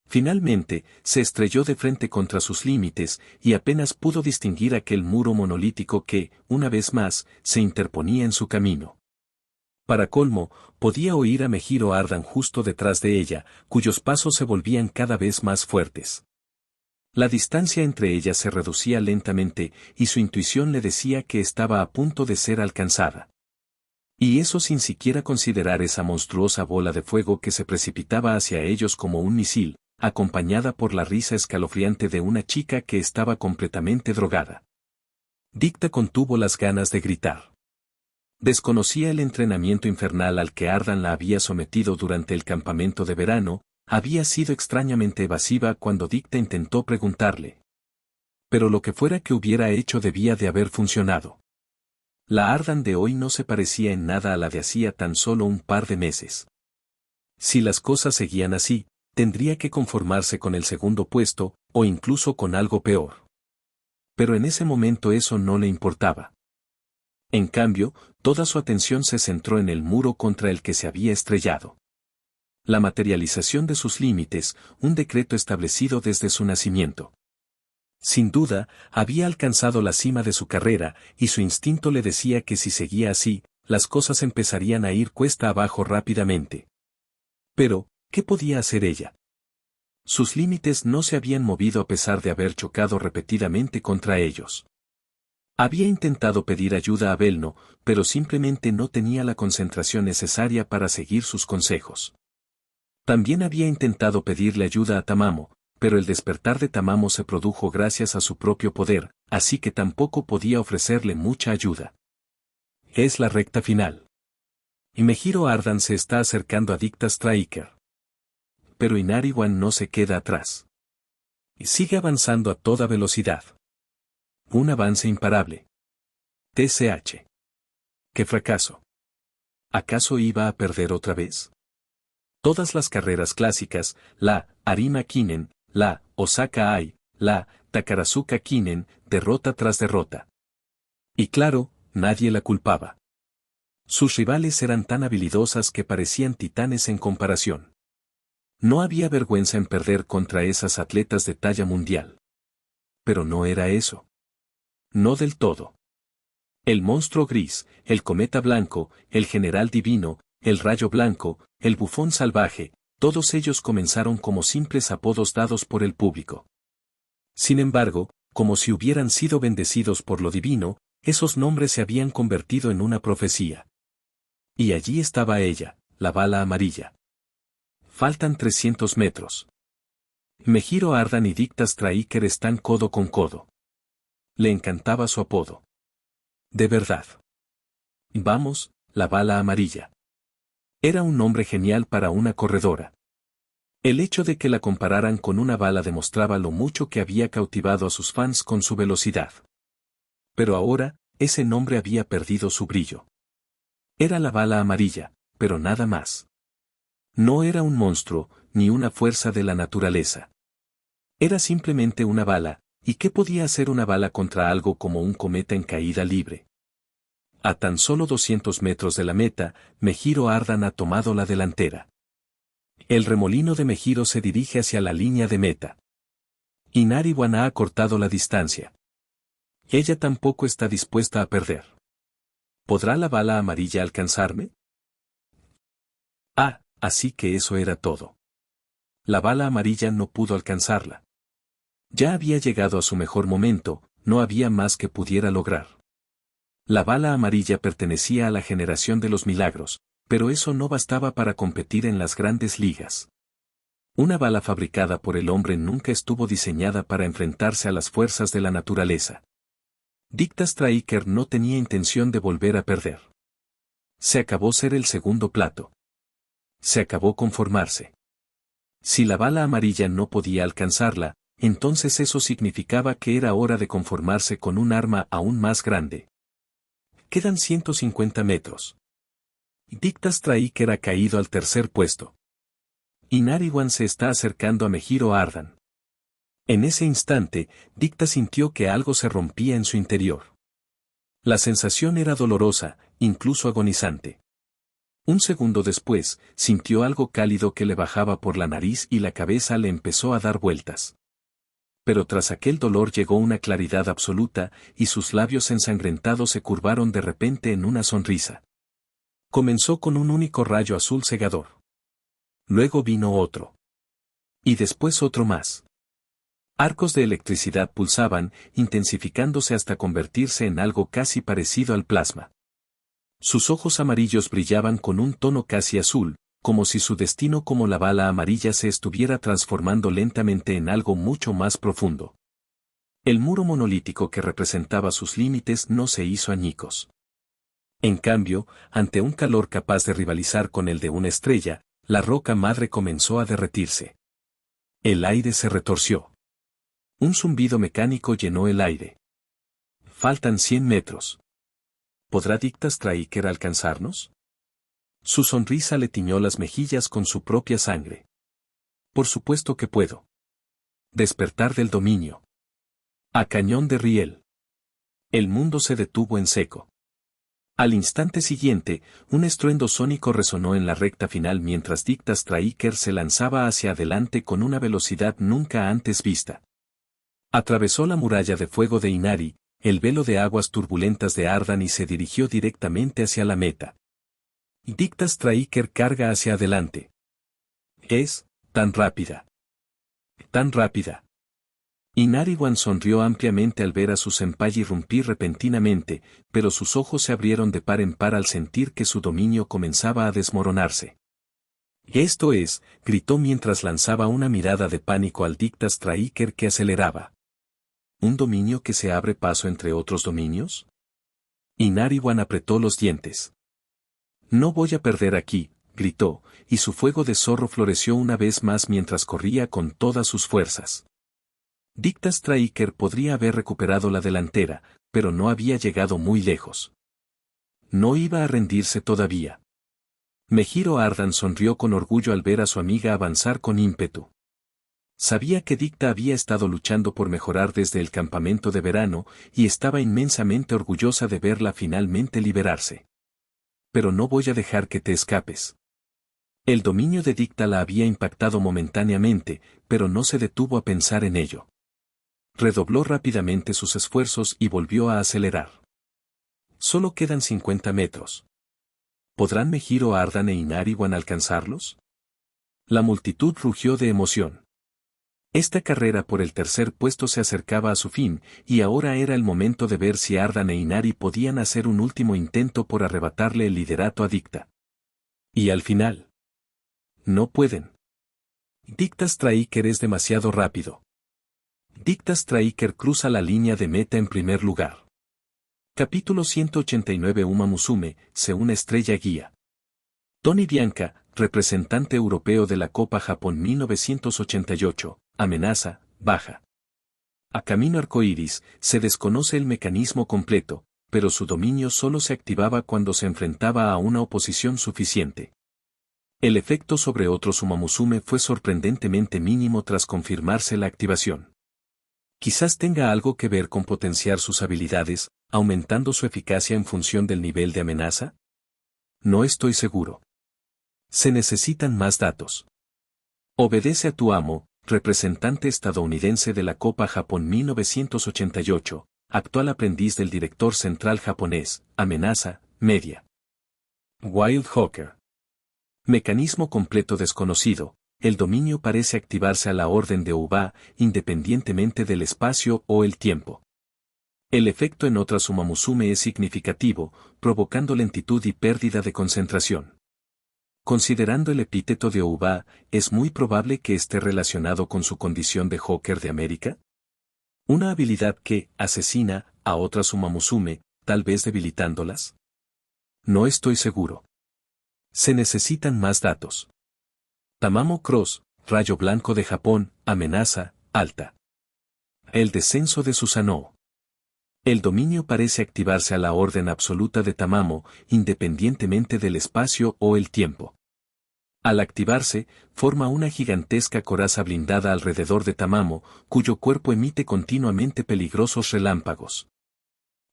Finalmente, se estrelló de frente contra sus límites y apenas pudo distinguir aquel muro monolítico que, una vez más, se interponía en su camino. Para colmo, podía oír a Mejiro Ardan justo detrás de ella, cuyos pasos se volvían cada vez más fuertes. La distancia entre ellas se reducía lentamente y su intuición le decía que estaba a punto de ser alcanzada. Y eso sin siquiera considerar esa monstruosa bola de fuego que se precipitaba hacia ellos como un misil, acompañada por la risa escalofriante de una chica que estaba completamente drogada. Dicta contuvo las ganas de gritar. Desconocía el entrenamiento infernal al que Ardan la había sometido durante el campamento de verano. Había sido extrañamente evasiva cuando Dicta intentó preguntarle. Pero lo que fuera que hubiera hecho debía de haber funcionado. La Ardan de hoy no se parecía en nada a la de hacía tan solo un par de meses. Si las cosas seguían así, tendría que conformarse con el segundo puesto, o incluso con algo peor. Pero en ese momento eso no le importaba. En cambio, toda su atención se centró en el muro contra el que se había estrellado. La materialización de sus límites, un decreto establecido desde su nacimiento. Sin duda, había alcanzado la cima de su carrera, y su instinto le decía que si seguía así, las cosas empezarían a ir cuesta abajo rápidamente. Pero, ¿qué podía hacer ella? Sus límites no se habían movido a pesar de haber chocado repetidamente contra ellos. Había intentado pedir ayuda a Belno, pero simplemente no tenía la concentración necesaria para seguir sus consejos. También había intentado pedirle ayuda a Tamamo, pero el despertar de Tamamo se produjo gracias a su propio poder, así que tampoco podía ofrecerle mucha ayuda. Es la recta final. Y Mejiro Ardan se está acercando a Dicta Striker. Pero Inariwan no se queda atrás. Y sigue avanzando a toda velocidad. Un avance imparable. TCH. ¡Qué fracaso! ¿Acaso iba a perder otra vez? Todas las carreras clásicas, la Arima Kinen, la Osaka Ai, la Takarazuka Kinen, derrota tras derrota. Y claro, nadie la culpaba. Sus rivales eran tan habilidosas que parecían titanes en comparación. No había vergüenza en perder contra esas atletas de talla mundial. Pero no era eso. No del todo. El monstruo gris, el cometa blanco, el general divino, el rayo blanco, el bufón salvaje, todos ellos comenzaron como simples apodos dados por el público. Sin embargo, como si hubieran sido bendecidos por lo divino, esos nombres se habían convertido en una profecía. Y allí estaba ella, la bala amarilla. Faltan 300 metros. Mejiro Ardan y Dicta Striker están codo con codo. Le encantaba su apodo. De verdad. Vamos, la bala amarilla. Era un nombre genial para una corredora. El hecho de que la compararan con una bala demostraba lo mucho que había cautivado a sus fans con su velocidad. Pero ahora, ese nombre había perdido su brillo. Era la bala amarilla, pero nada más. No era un monstruo, ni una fuerza de la naturaleza. Era simplemente una bala, ¿y qué podía hacer una bala contra algo como un cometa en caída libre? A tan solo 200 metros de la meta, Mejiro Ardan ha tomado la delantera. El remolino de Mejiro se dirige hacia la línea de meta. Inari One ha acortado la distancia. Ella tampoco está dispuesta a perder. ¿Podrá la bala amarilla alcanzarme? Ah, así que eso era todo. La bala amarilla no pudo alcanzarla. Ya había llegado a su mejor momento, no había más que pudiera lograr. La bala amarilla pertenecía a la generación de los milagros, pero eso no bastaba para competir en las grandes ligas. Una bala fabricada por el hombre nunca estuvo diseñada para enfrentarse a las fuerzas de la naturaleza. Dicta Striker no tenía intención de volver a perder. Se acabó ser el segundo plato. Se acabó conformarse. Si la bala amarilla no podía alcanzarla, entonces eso significaba que era hora de conformarse con un arma aún más grande. Quedan 150 metros. Dicta Striker ha caído al tercer puesto. Inari One se está acercando a Mejiro Ardan. En ese instante, Dicta sintió que algo se rompía en su interior. La sensación era dolorosa, incluso agonizante. Un segundo después, sintió algo cálido que le bajaba por la nariz y la cabeza le empezó a dar vueltas. Pero tras aquel dolor llegó una claridad absoluta, y sus labios ensangrentados se curvaron de repente en una sonrisa. Comenzó con un único rayo azul cegador. Luego vino otro. Y después otro más. Arcos de electricidad pulsaban, intensificándose hasta convertirse en algo casi parecido al plasma. Sus ojos amarillos brillaban con un tono casi azul, como si su destino como la bala amarilla se estuviera transformando lentamente en algo mucho más profundo. El muro monolítico que representaba sus límites no se hizo añicos. En cambio, ante un calor capaz de rivalizar con el de una estrella, la roca madre comenzó a derretirse. El aire se retorció. Un zumbido mecánico llenó el aire. Faltan 100 metros. ¿Podrá Dicta Striker alcanzarnos? Su sonrisa le tiñó las mejillas con su propia sangre. Por supuesto que puedo. Despertar del dominio. A cañón de riel. El mundo se detuvo en seco. Al instante siguiente, un estruendo sónico resonó en la recta final mientras Dicta Striker se lanzaba hacia adelante con una velocidad nunca antes vista. Atravesó la muralla de fuego de Inari, el velo de aguas turbulentas de Ardan y se dirigió directamente hacia la meta. Dicta Striker carga hacia adelante. Es tan rápida. Tan rápida. Inari One sonrió ampliamente al ver a su senpai irrumpir repentinamente, pero sus ojos se abrieron de par en par al sentir que su dominio comenzaba a desmoronarse. Esto es, gritó mientras lanzaba una mirada de pánico al Dicta Striker que aceleraba. ¿Un dominio que se abre paso entre otros dominios? Inari One apretó los dientes. No voy a perder aquí, gritó, y su fuego de zorro floreció una vez más mientras corría con todas sus fuerzas. Dicta Striker podría haber recuperado la delantera, pero no había llegado muy lejos. No iba a rendirse todavía. Mejiro Ardan sonrió con orgullo al ver a su amiga avanzar con ímpetu. Sabía que Dicta había estado luchando por mejorar desde el campamento de verano, y estaba inmensamente orgullosa de verla finalmente liberarse. Pero no voy a dejar que te escapes. El dominio de Dicta la había impactado momentáneamente, pero no se detuvo a pensar en ello. Redobló rápidamente sus esfuerzos y volvió a acelerar. Solo quedan 50 metros. ¿Podrán Mejiro, Ardan e Inariwan alcanzarlos? La multitud rugió de emoción. Esta carrera por el tercer puesto se acercaba a su fin, y ahora era el momento de ver si Ardan e Inari podían hacer un último intento por arrebatarle el liderato a Dicta. Y al final. No pueden. Dicta Striker es demasiado rápido. Dicta Striker cruza la línea de meta en primer lugar. Capítulo 189. Uma Musume, una estrella guía. Tony Bianca, representante europeo de la Copa Japón 1988, amenaza, baja. A camino arcoíris, se desconoce el mecanismo completo, pero su dominio solo se activaba cuando se enfrentaba a una oposición suficiente. El efecto sobre otros Umamusume fue sorprendentemente mínimo tras confirmarse la activación. Quizás tenga algo que ver con potenciar sus habilidades, aumentando su eficacia en función del nivel de amenaza. No estoy seguro. Se necesitan más datos. Obedece a tu amo, representante estadounidense de la Copa Japón 1988, actual aprendiz del director central japonés, amenaza, media. Wild Hawker. Mecanismo completo desconocido, el dominio parece activarse a la orden de Uba, independientemente del espacio o el tiempo. El efecto en otras Umamusume es significativo, provocando lentitud y pérdida de concentración. Considerando el epíteto de Uba, ¿es muy probable que esté relacionado con su condición de Hawker de América? Una habilidad que asesina a otras Umamusume, tal vez debilitándolas. No estoy seguro. Se necesitan más datos. Tamamo Cross, rayo blanco de Japón, amenaza, alta. El descenso de Susanoo. El dominio parece activarse a la orden absoluta de Tamamo, independientemente del espacio o el tiempo. Al activarse, forma una gigantesca coraza blindada alrededor de Tamamo, cuyo cuerpo emite continuamente peligrosos relámpagos.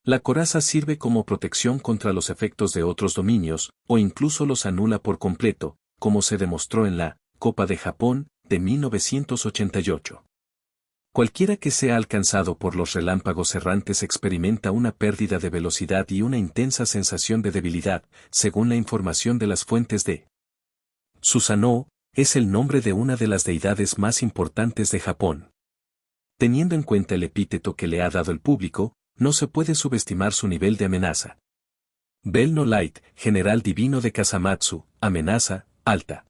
La coraza sirve como protección contra los efectos de otros dominios, o incluso los anula por completo, como se demostró en la Copa de Japón de 1988. Cualquiera que sea alcanzado por los relámpagos errantes experimenta una pérdida de velocidad y una intensa sensación de debilidad, según la información de las fuentes de Susanoo, es el nombre de una de las deidades más importantes de Japón. Teniendo en cuenta el epíteto que le ha dado el público, no se puede subestimar su nivel de amenaza. Bell No Light, general divino de Kasamatsu, amenaza, alta.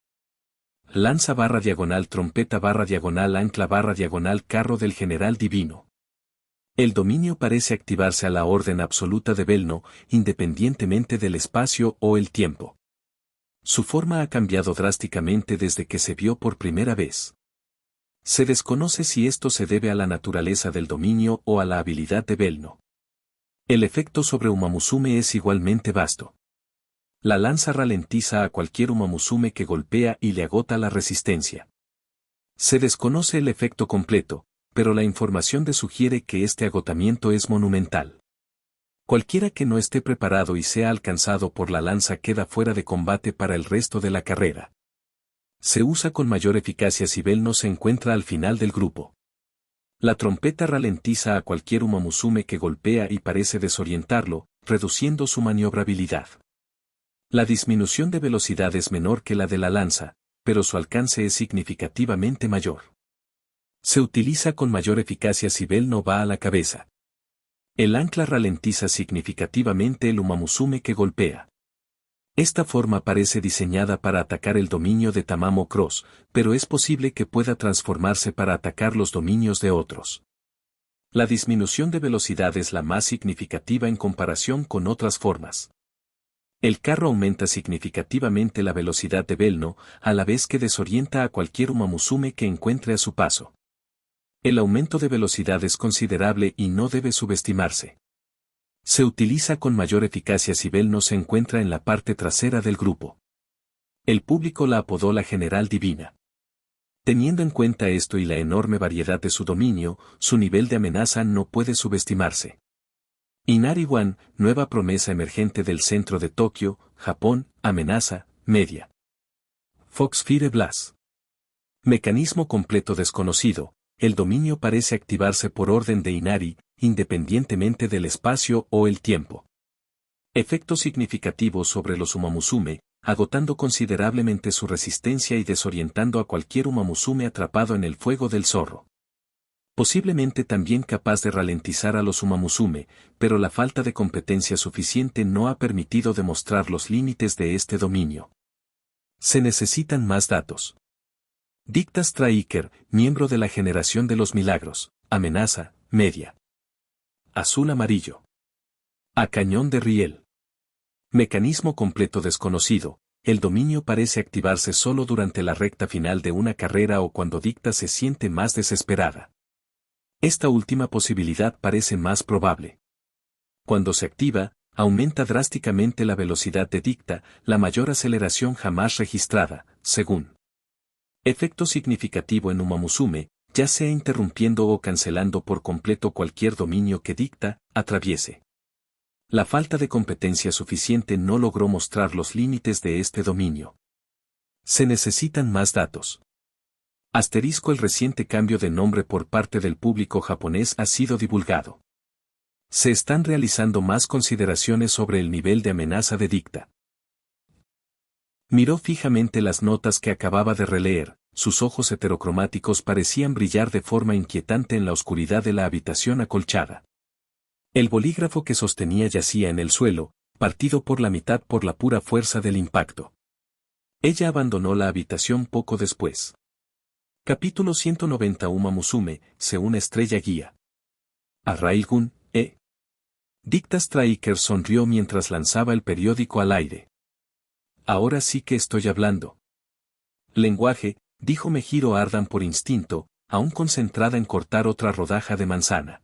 Lanza /diagonal trompeta /diagonal ancla /diagonal carro del general divino. El dominio parece activarse a la orden absoluta de Belno, independientemente del espacio o el tiempo. Su forma ha cambiado drásticamente desde que se vio por primera vez. Se desconoce si esto se debe a la naturaleza del dominio o a la habilidad de Belno. El efecto sobre Umamusume es igualmente vasto. La lanza ralentiza a cualquier Umamusume que golpea y le agota la resistencia. Se desconoce el efecto completo, pero la información sugiere que este agotamiento es monumental. Cualquiera que no esté preparado y sea alcanzado por la lanza queda fuera de combate para el resto de la carrera. Se usa con mayor eficacia si Belno se encuentra al final del grupo. La trompeta ralentiza a cualquier Umamusume que golpea y parece desorientarlo, reduciendo su maniobrabilidad. La disminución de velocidad es menor que la de la lanza, pero su alcance es significativamente mayor. Se utiliza con mayor eficacia si Belno va a la cabeza. El ancla ralentiza significativamente el Umamusume que golpea. Esta forma parece diseñada para atacar el dominio de Tamamo Cross, pero es posible que pueda transformarse para atacar los dominios de otros. La disminución de velocidad es la más significativa en comparación con otras formas. El carro aumenta significativamente la velocidad de Belno, a la vez que desorienta a cualquier Umamusume que encuentre a su paso. El aumento de velocidad es considerable y no debe subestimarse. Se utiliza con mayor eficacia si Belno se encuentra en la parte trasera del grupo. El público la apodó la General Divina. Teniendo en cuenta esto y la enorme variedad de su dominio, su nivel de amenaza no puede subestimarse. Inari-wan, nueva promesa emergente del centro de Tokio, Japón, amenaza, media. Foxfire Blast. Mecanismo completo desconocido. El dominio parece activarse por orden de Inari, independientemente del espacio o el tiempo. Efecto significativo sobre los Umamusume, agotando considerablemente su resistencia y desorientando a cualquier Umamusume atrapado en el fuego del zorro. Posiblemente también capaz de ralentizar a los Umamusume, pero la falta de competencia suficiente no ha permitido demostrar los límites de este dominio. Se necesitan más datos. Dicta Striker, miembro de la generación de los milagros, amenaza, media. Azul-amarillo. A cañón de riel. Mecanismo completo desconocido. El dominio parece activarse solo durante la recta final de una carrera o cuando Dicta se siente más desesperada. Esta última posibilidad parece más probable. Cuando se activa, aumenta drásticamente la velocidad de Dicta, la mayor aceleración jamás registrada, según. Efecto significativo en Umamusume, ya sea interrumpiendo o cancelando por completo cualquier dominio que Dicta atraviese. La falta de competencia suficiente no logró mostrar los límites de este dominio. Se necesitan más datos. El reciente cambio de nombre por parte del público japonés ha sido divulgado. Se están realizando más consideraciones sobre el nivel de amenaza de Dicta. Miró fijamente las notas que acababa de releer, sus ojos heterocromáticos parecían brillar de forma inquietante en la oscuridad de la habitación acolchada. El bolígrafo que sostenía yacía en el suelo, partido por la mitad por la pura fuerza del impacto. Ella abandonó la habitación poco después. Capítulo 190. Umamusume, se una estrella guía. A Railgun, Dicta Striker sonrió mientras lanzaba el periódico al aire. Ahora sí que estoy hablando. Lenguaje, dijo Mejiro Ardan por instinto, aún concentrada en cortar otra rodaja de manzana.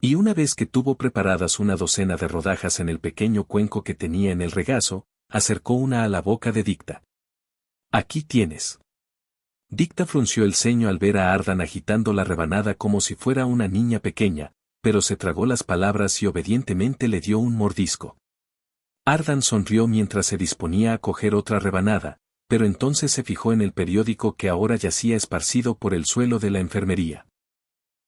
Y una vez que tuvo preparadas una docena de rodajas en el pequeño cuenco que tenía en el regazo, acercó una a la boca de Dicta. Aquí tienes. Dicta frunció el ceño al ver a Ardan agitando la rebanada como si fuera una niña pequeña, pero se tragó las palabras y obedientemente le dio un mordisco. Ardan sonrió mientras se disponía a coger otra rebanada, pero entonces se fijó en el periódico que ahora yacía esparcido por el suelo de la enfermería.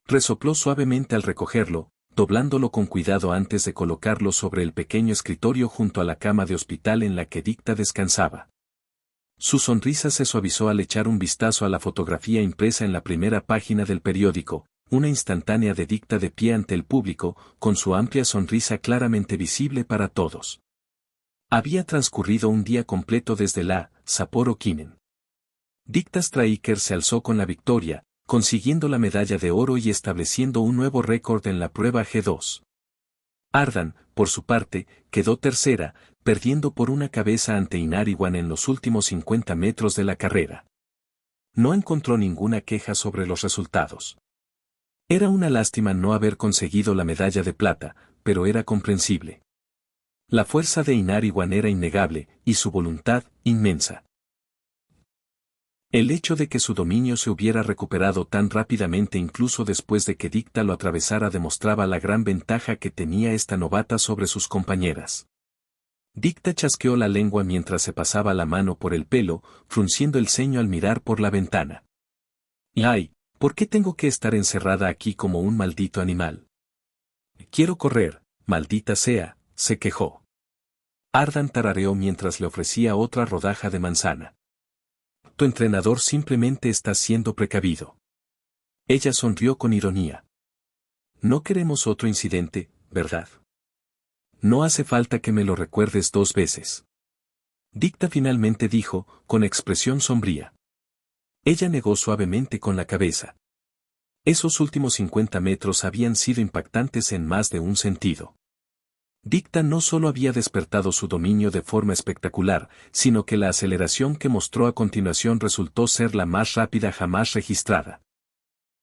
Resopló suavemente al recogerlo, doblándolo con cuidado antes de colocarlo sobre el pequeño escritorio junto a la cama de hospital en la que Dicta descansaba. Su sonrisa se suavizó al echar un vistazo a la fotografía impresa en la primera página del periódico, una instantánea de Dicta de pie ante el público, con su amplia sonrisa claramente visible para todos. Había transcurrido un día completo desde la Sapporo Kinnen. Dicta Striker se alzó con la victoria, consiguiendo la medalla de oro y estableciendo un nuevo récord en la prueba G2. Ardan, por su parte, quedó tercera, perdiendo por una cabeza ante Inariwan en los últimos 50 metros de la carrera. No encontró ninguna queja sobre los resultados. Era una lástima no haber conseguido la medalla de plata, pero era comprensible. La fuerza de Inariwan era innegable, y su voluntad, inmensa. El hecho de que su dominio se hubiera recuperado tan rápidamente incluso después de que Dicta lo atravesara demostraba la gran ventaja que tenía esta novata sobre sus compañeras. Dicta chasqueó la lengua mientras se pasaba la mano por el pelo, frunciendo el ceño al mirar por la ventana. ¡Ay! ¿Por qué tengo que estar encerrada aquí como un maldito animal? Quiero correr, maldita sea, se quejó. Ardan tarareó mientras le ofrecía otra rodaja de manzana. Tu entrenador simplemente está siendo precavido. Ella sonrió con ironía. No queremos otro incidente, ¿verdad? No hace falta que me lo recuerdes 2 veces. Dicta finalmente dijo, con expresión sombría. Ella negó suavemente con la cabeza. Esos últimos 50 metros habían sido impactantes en más de un sentido. Dicta no solo había despertado su dominio de forma espectacular, sino que la aceleración que mostró a continuación resultó ser la más rápida jamás registrada.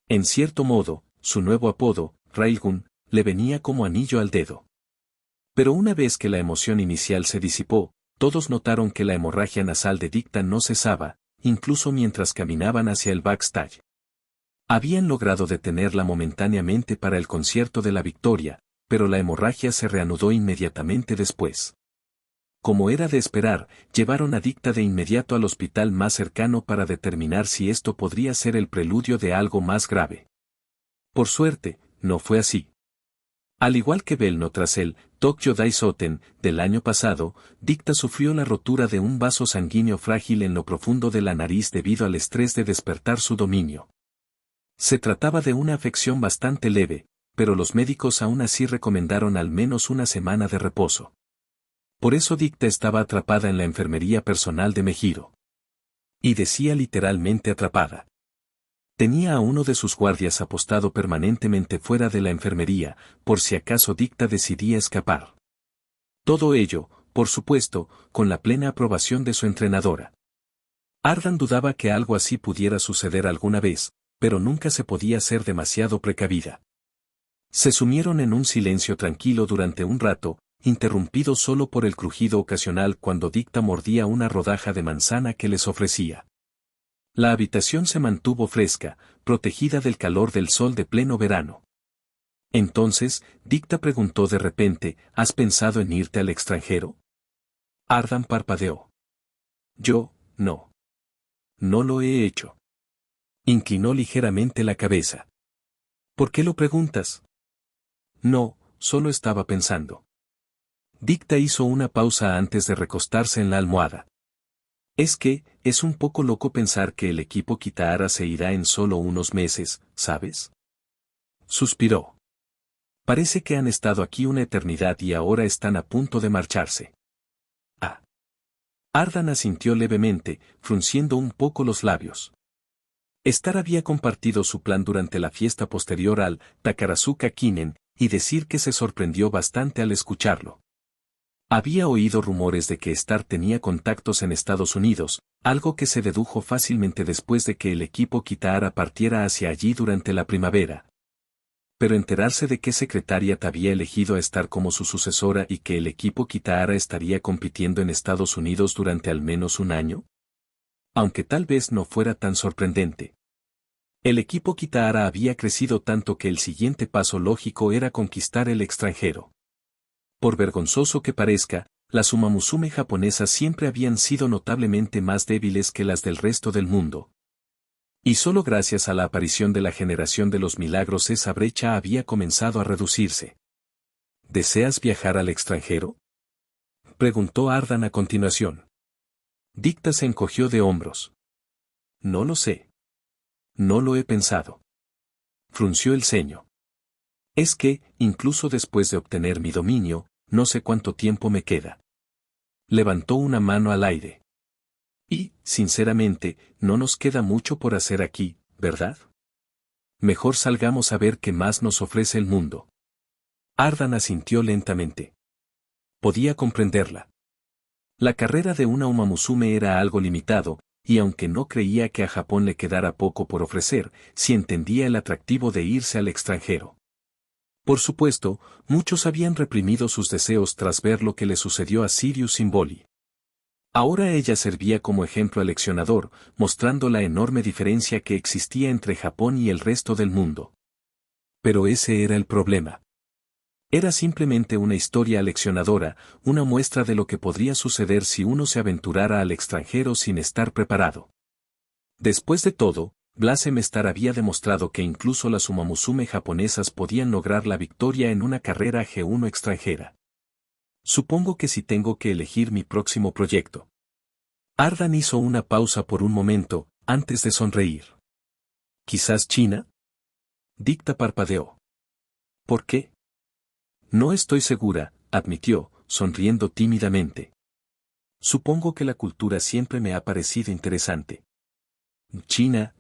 En cierto modo, su nuevo apodo, Railgun, le venía como anillo al dedo. Pero una vez que la emoción inicial se disipó, todos notaron que la hemorragia nasal de Dicta no cesaba, incluso mientras caminaban hacia el backstage. Habían logrado detenerla momentáneamente para el concierto de la victoria, pero la hemorragia se reanudó inmediatamente después. Como era de esperar, llevaron a Dicta de inmediato al hospital más cercano para determinar si esto podría ser el preludio de algo más grave. Por suerte, no fue así. Al igual que Belno tras el Tokyo Daisoten del año pasado, Dicta sufrió la rotura de un vaso sanguíneo frágil en lo profundo de la nariz debido al estrés de despertar su dominio. Se trataba de una afección bastante leve, pero los médicos aún así recomendaron al menos una semana de reposo. Por eso Dicta estaba atrapada en la enfermería personal de Mejiro. Y decía literalmente atrapada. Tenía a uno de sus guardias apostado permanentemente fuera de la enfermería, por si acaso Dicta decidía escapar. Todo ello, por supuesto, con la plena aprobación de su entrenadora. Ardan dudaba que algo así pudiera suceder alguna vez, pero nunca se podía ser demasiado precavida. Se sumieron en un silencio tranquilo durante un rato, interrumpido solo por el crujido ocasional cuando Dicta mordía una rodaja de manzana que les ofrecía. La habitación se mantuvo fresca, protegida del calor del sol de pleno verano. Entonces, Dicta preguntó de repente, ¿has pensado en irte al extranjero? Ardan parpadeó. Yo, no. No lo he hecho. Inclinó ligeramente la cabeza. ¿Por qué lo preguntas? No, solo estaba pensando. Dicta hizo una pausa antes de recostarse en la almohada. Es un poco loco pensar que el equipo Kitahara se irá en solo unos meses, ¿sabes? Suspiró. Parece que han estado aquí una eternidad y ahora están a punto de marcharse. Ah. Ardan asintió levemente, frunciendo un poco los labios. Star había compartido su plan durante la fiesta posterior al Takarazuka Kinen, y decir que se sorprendió bastante al escucharlo. Había oído rumores de que Star tenía contactos en Estados Unidos, algo que se dedujo fácilmente después de que el equipo Kitahara partiera hacia allí durante la primavera. Pero enterarse de que Secretariat había elegido a Star como su sucesora y que el equipo Kitahara estaría compitiendo en Estados Unidos durante al menos un año. Aunque tal vez no fuera tan sorprendente. El equipo Kitahara había crecido tanto que el siguiente paso lógico era conquistar el extranjero. Por vergonzoso que parezca, las Umamusume japonesas siempre habían sido notablemente más débiles que las del resto del mundo. Y solo gracias a la aparición de la generación de los milagros esa brecha había comenzado a reducirse. ¿Deseas viajar al extranjero?, preguntó Ardan a continuación. Dicta se encogió de hombros. No lo sé. No lo he pensado. Frunció el ceño. Incluso después de obtener mi dominio, no sé cuánto tiempo me queda. Levantó una mano al aire. Y, sinceramente, no nos queda mucho por hacer aquí, ¿verdad? Mejor salgamos a ver qué más nos ofrece el mundo. Ardan asintió lentamente. Podía comprenderla. La carrera de una Umamusume era algo limitado, y aunque no creía que a Japón le quedara poco por ofrecer, sí entendía el atractivo de irse al extranjero. Por supuesto, muchos habían reprimido sus deseos tras ver lo que le sucedió a Sirius Simboli. Ahora ella servía como ejemplo aleccionador, mostrando la enorme diferencia que existía entre Japón y el resto del mundo. Pero ese era el problema. Era simplemente una historia aleccionadora, una muestra de lo que podría suceder si uno se aventurara al extranjero sin estar preparado. Después de todo, Blasem Star había demostrado que incluso las Umamusume japonesas podían lograr la victoria en una carrera G1 extranjera. Supongo que si tengo que elegir mi próximo proyecto. Ardan hizo una pausa por un momento, antes de sonreír. ¿Quizás China? Dicta parpadeó. ¿Por qué? No estoy segura, admitió, sonriendo tímidamente. Supongo que la cultura siempre me ha parecido interesante. China,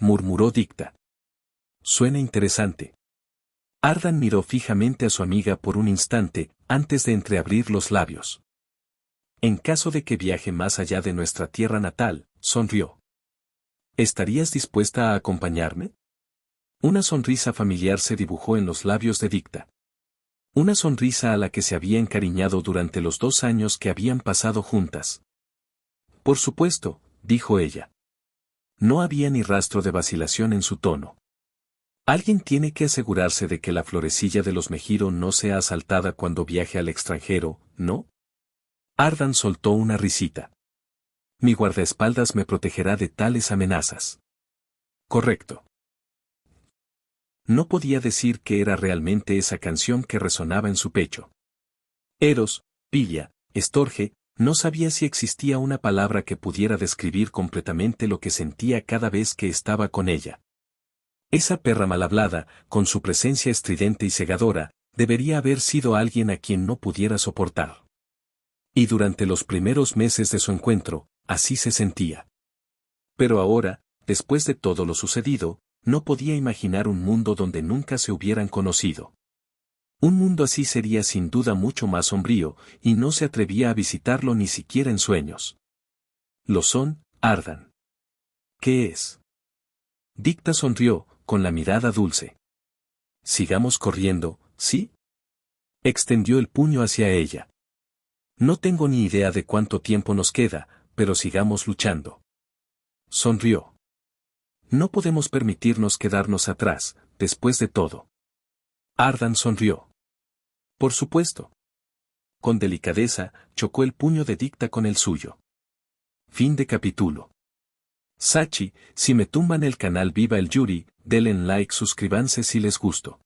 murmuró Dicta. Suena interesante. Ardan miró fijamente a su amiga por un instante, antes de entreabrir los labios. En caso de que viaje más allá de nuestra tierra natal, sonrió. ¿Estarías dispuesta a acompañarme? Una sonrisa familiar se dibujó en los labios de Dicta. Una sonrisa a la que se había encariñado durante los 2 años que habían pasado juntas. Por supuesto, dijo ella. No había ni rastro de vacilación en su tono. Alguien tiene que asegurarse de que la florecilla de los Mejiro no sea asaltada cuando viaje al extranjero, ¿no? Ardan soltó una risita. Mi guardaespaldas me protegerá de tales amenazas. Correcto. No podía decir que era realmente esa canción que resonaba en su pecho. Eros, Pilia, Estorge, no sabía si existía una palabra que pudiera describir completamente lo que sentía cada vez que estaba con ella. Esa perra mal hablada, con su presencia estridente y cegadora, debería haber sido alguien a quien no pudiera soportar. Y durante los primeros meses de su encuentro, así se sentía. Pero ahora, después de todo lo sucedido, no podía imaginar un mundo donde nunca se hubieran conocido. Un mundo así sería sin duda mucho más sombrío, y no se atrevía a visitarlo ni siquiera en sueños. Lo son, Ardan. ¿Qué es? Dicta sonrió, con la mirada dulce. Sigamos corriendo, ¿sí? Extendió el puño hacia ella. No tengo ni idea de cuánto tiempo nos queda, pero sigamos luchando. Sonrió. No podemos permitirnos quedarnos atrás, después de todo. Ardan sonrió. Por supuesto. Con delicadeza, chocó el puño de Dicta con el suyo. Fin de capítulo. Sachi, si me tumban el canal Viva el Yuri, denle like, suscríbanse si les gustó.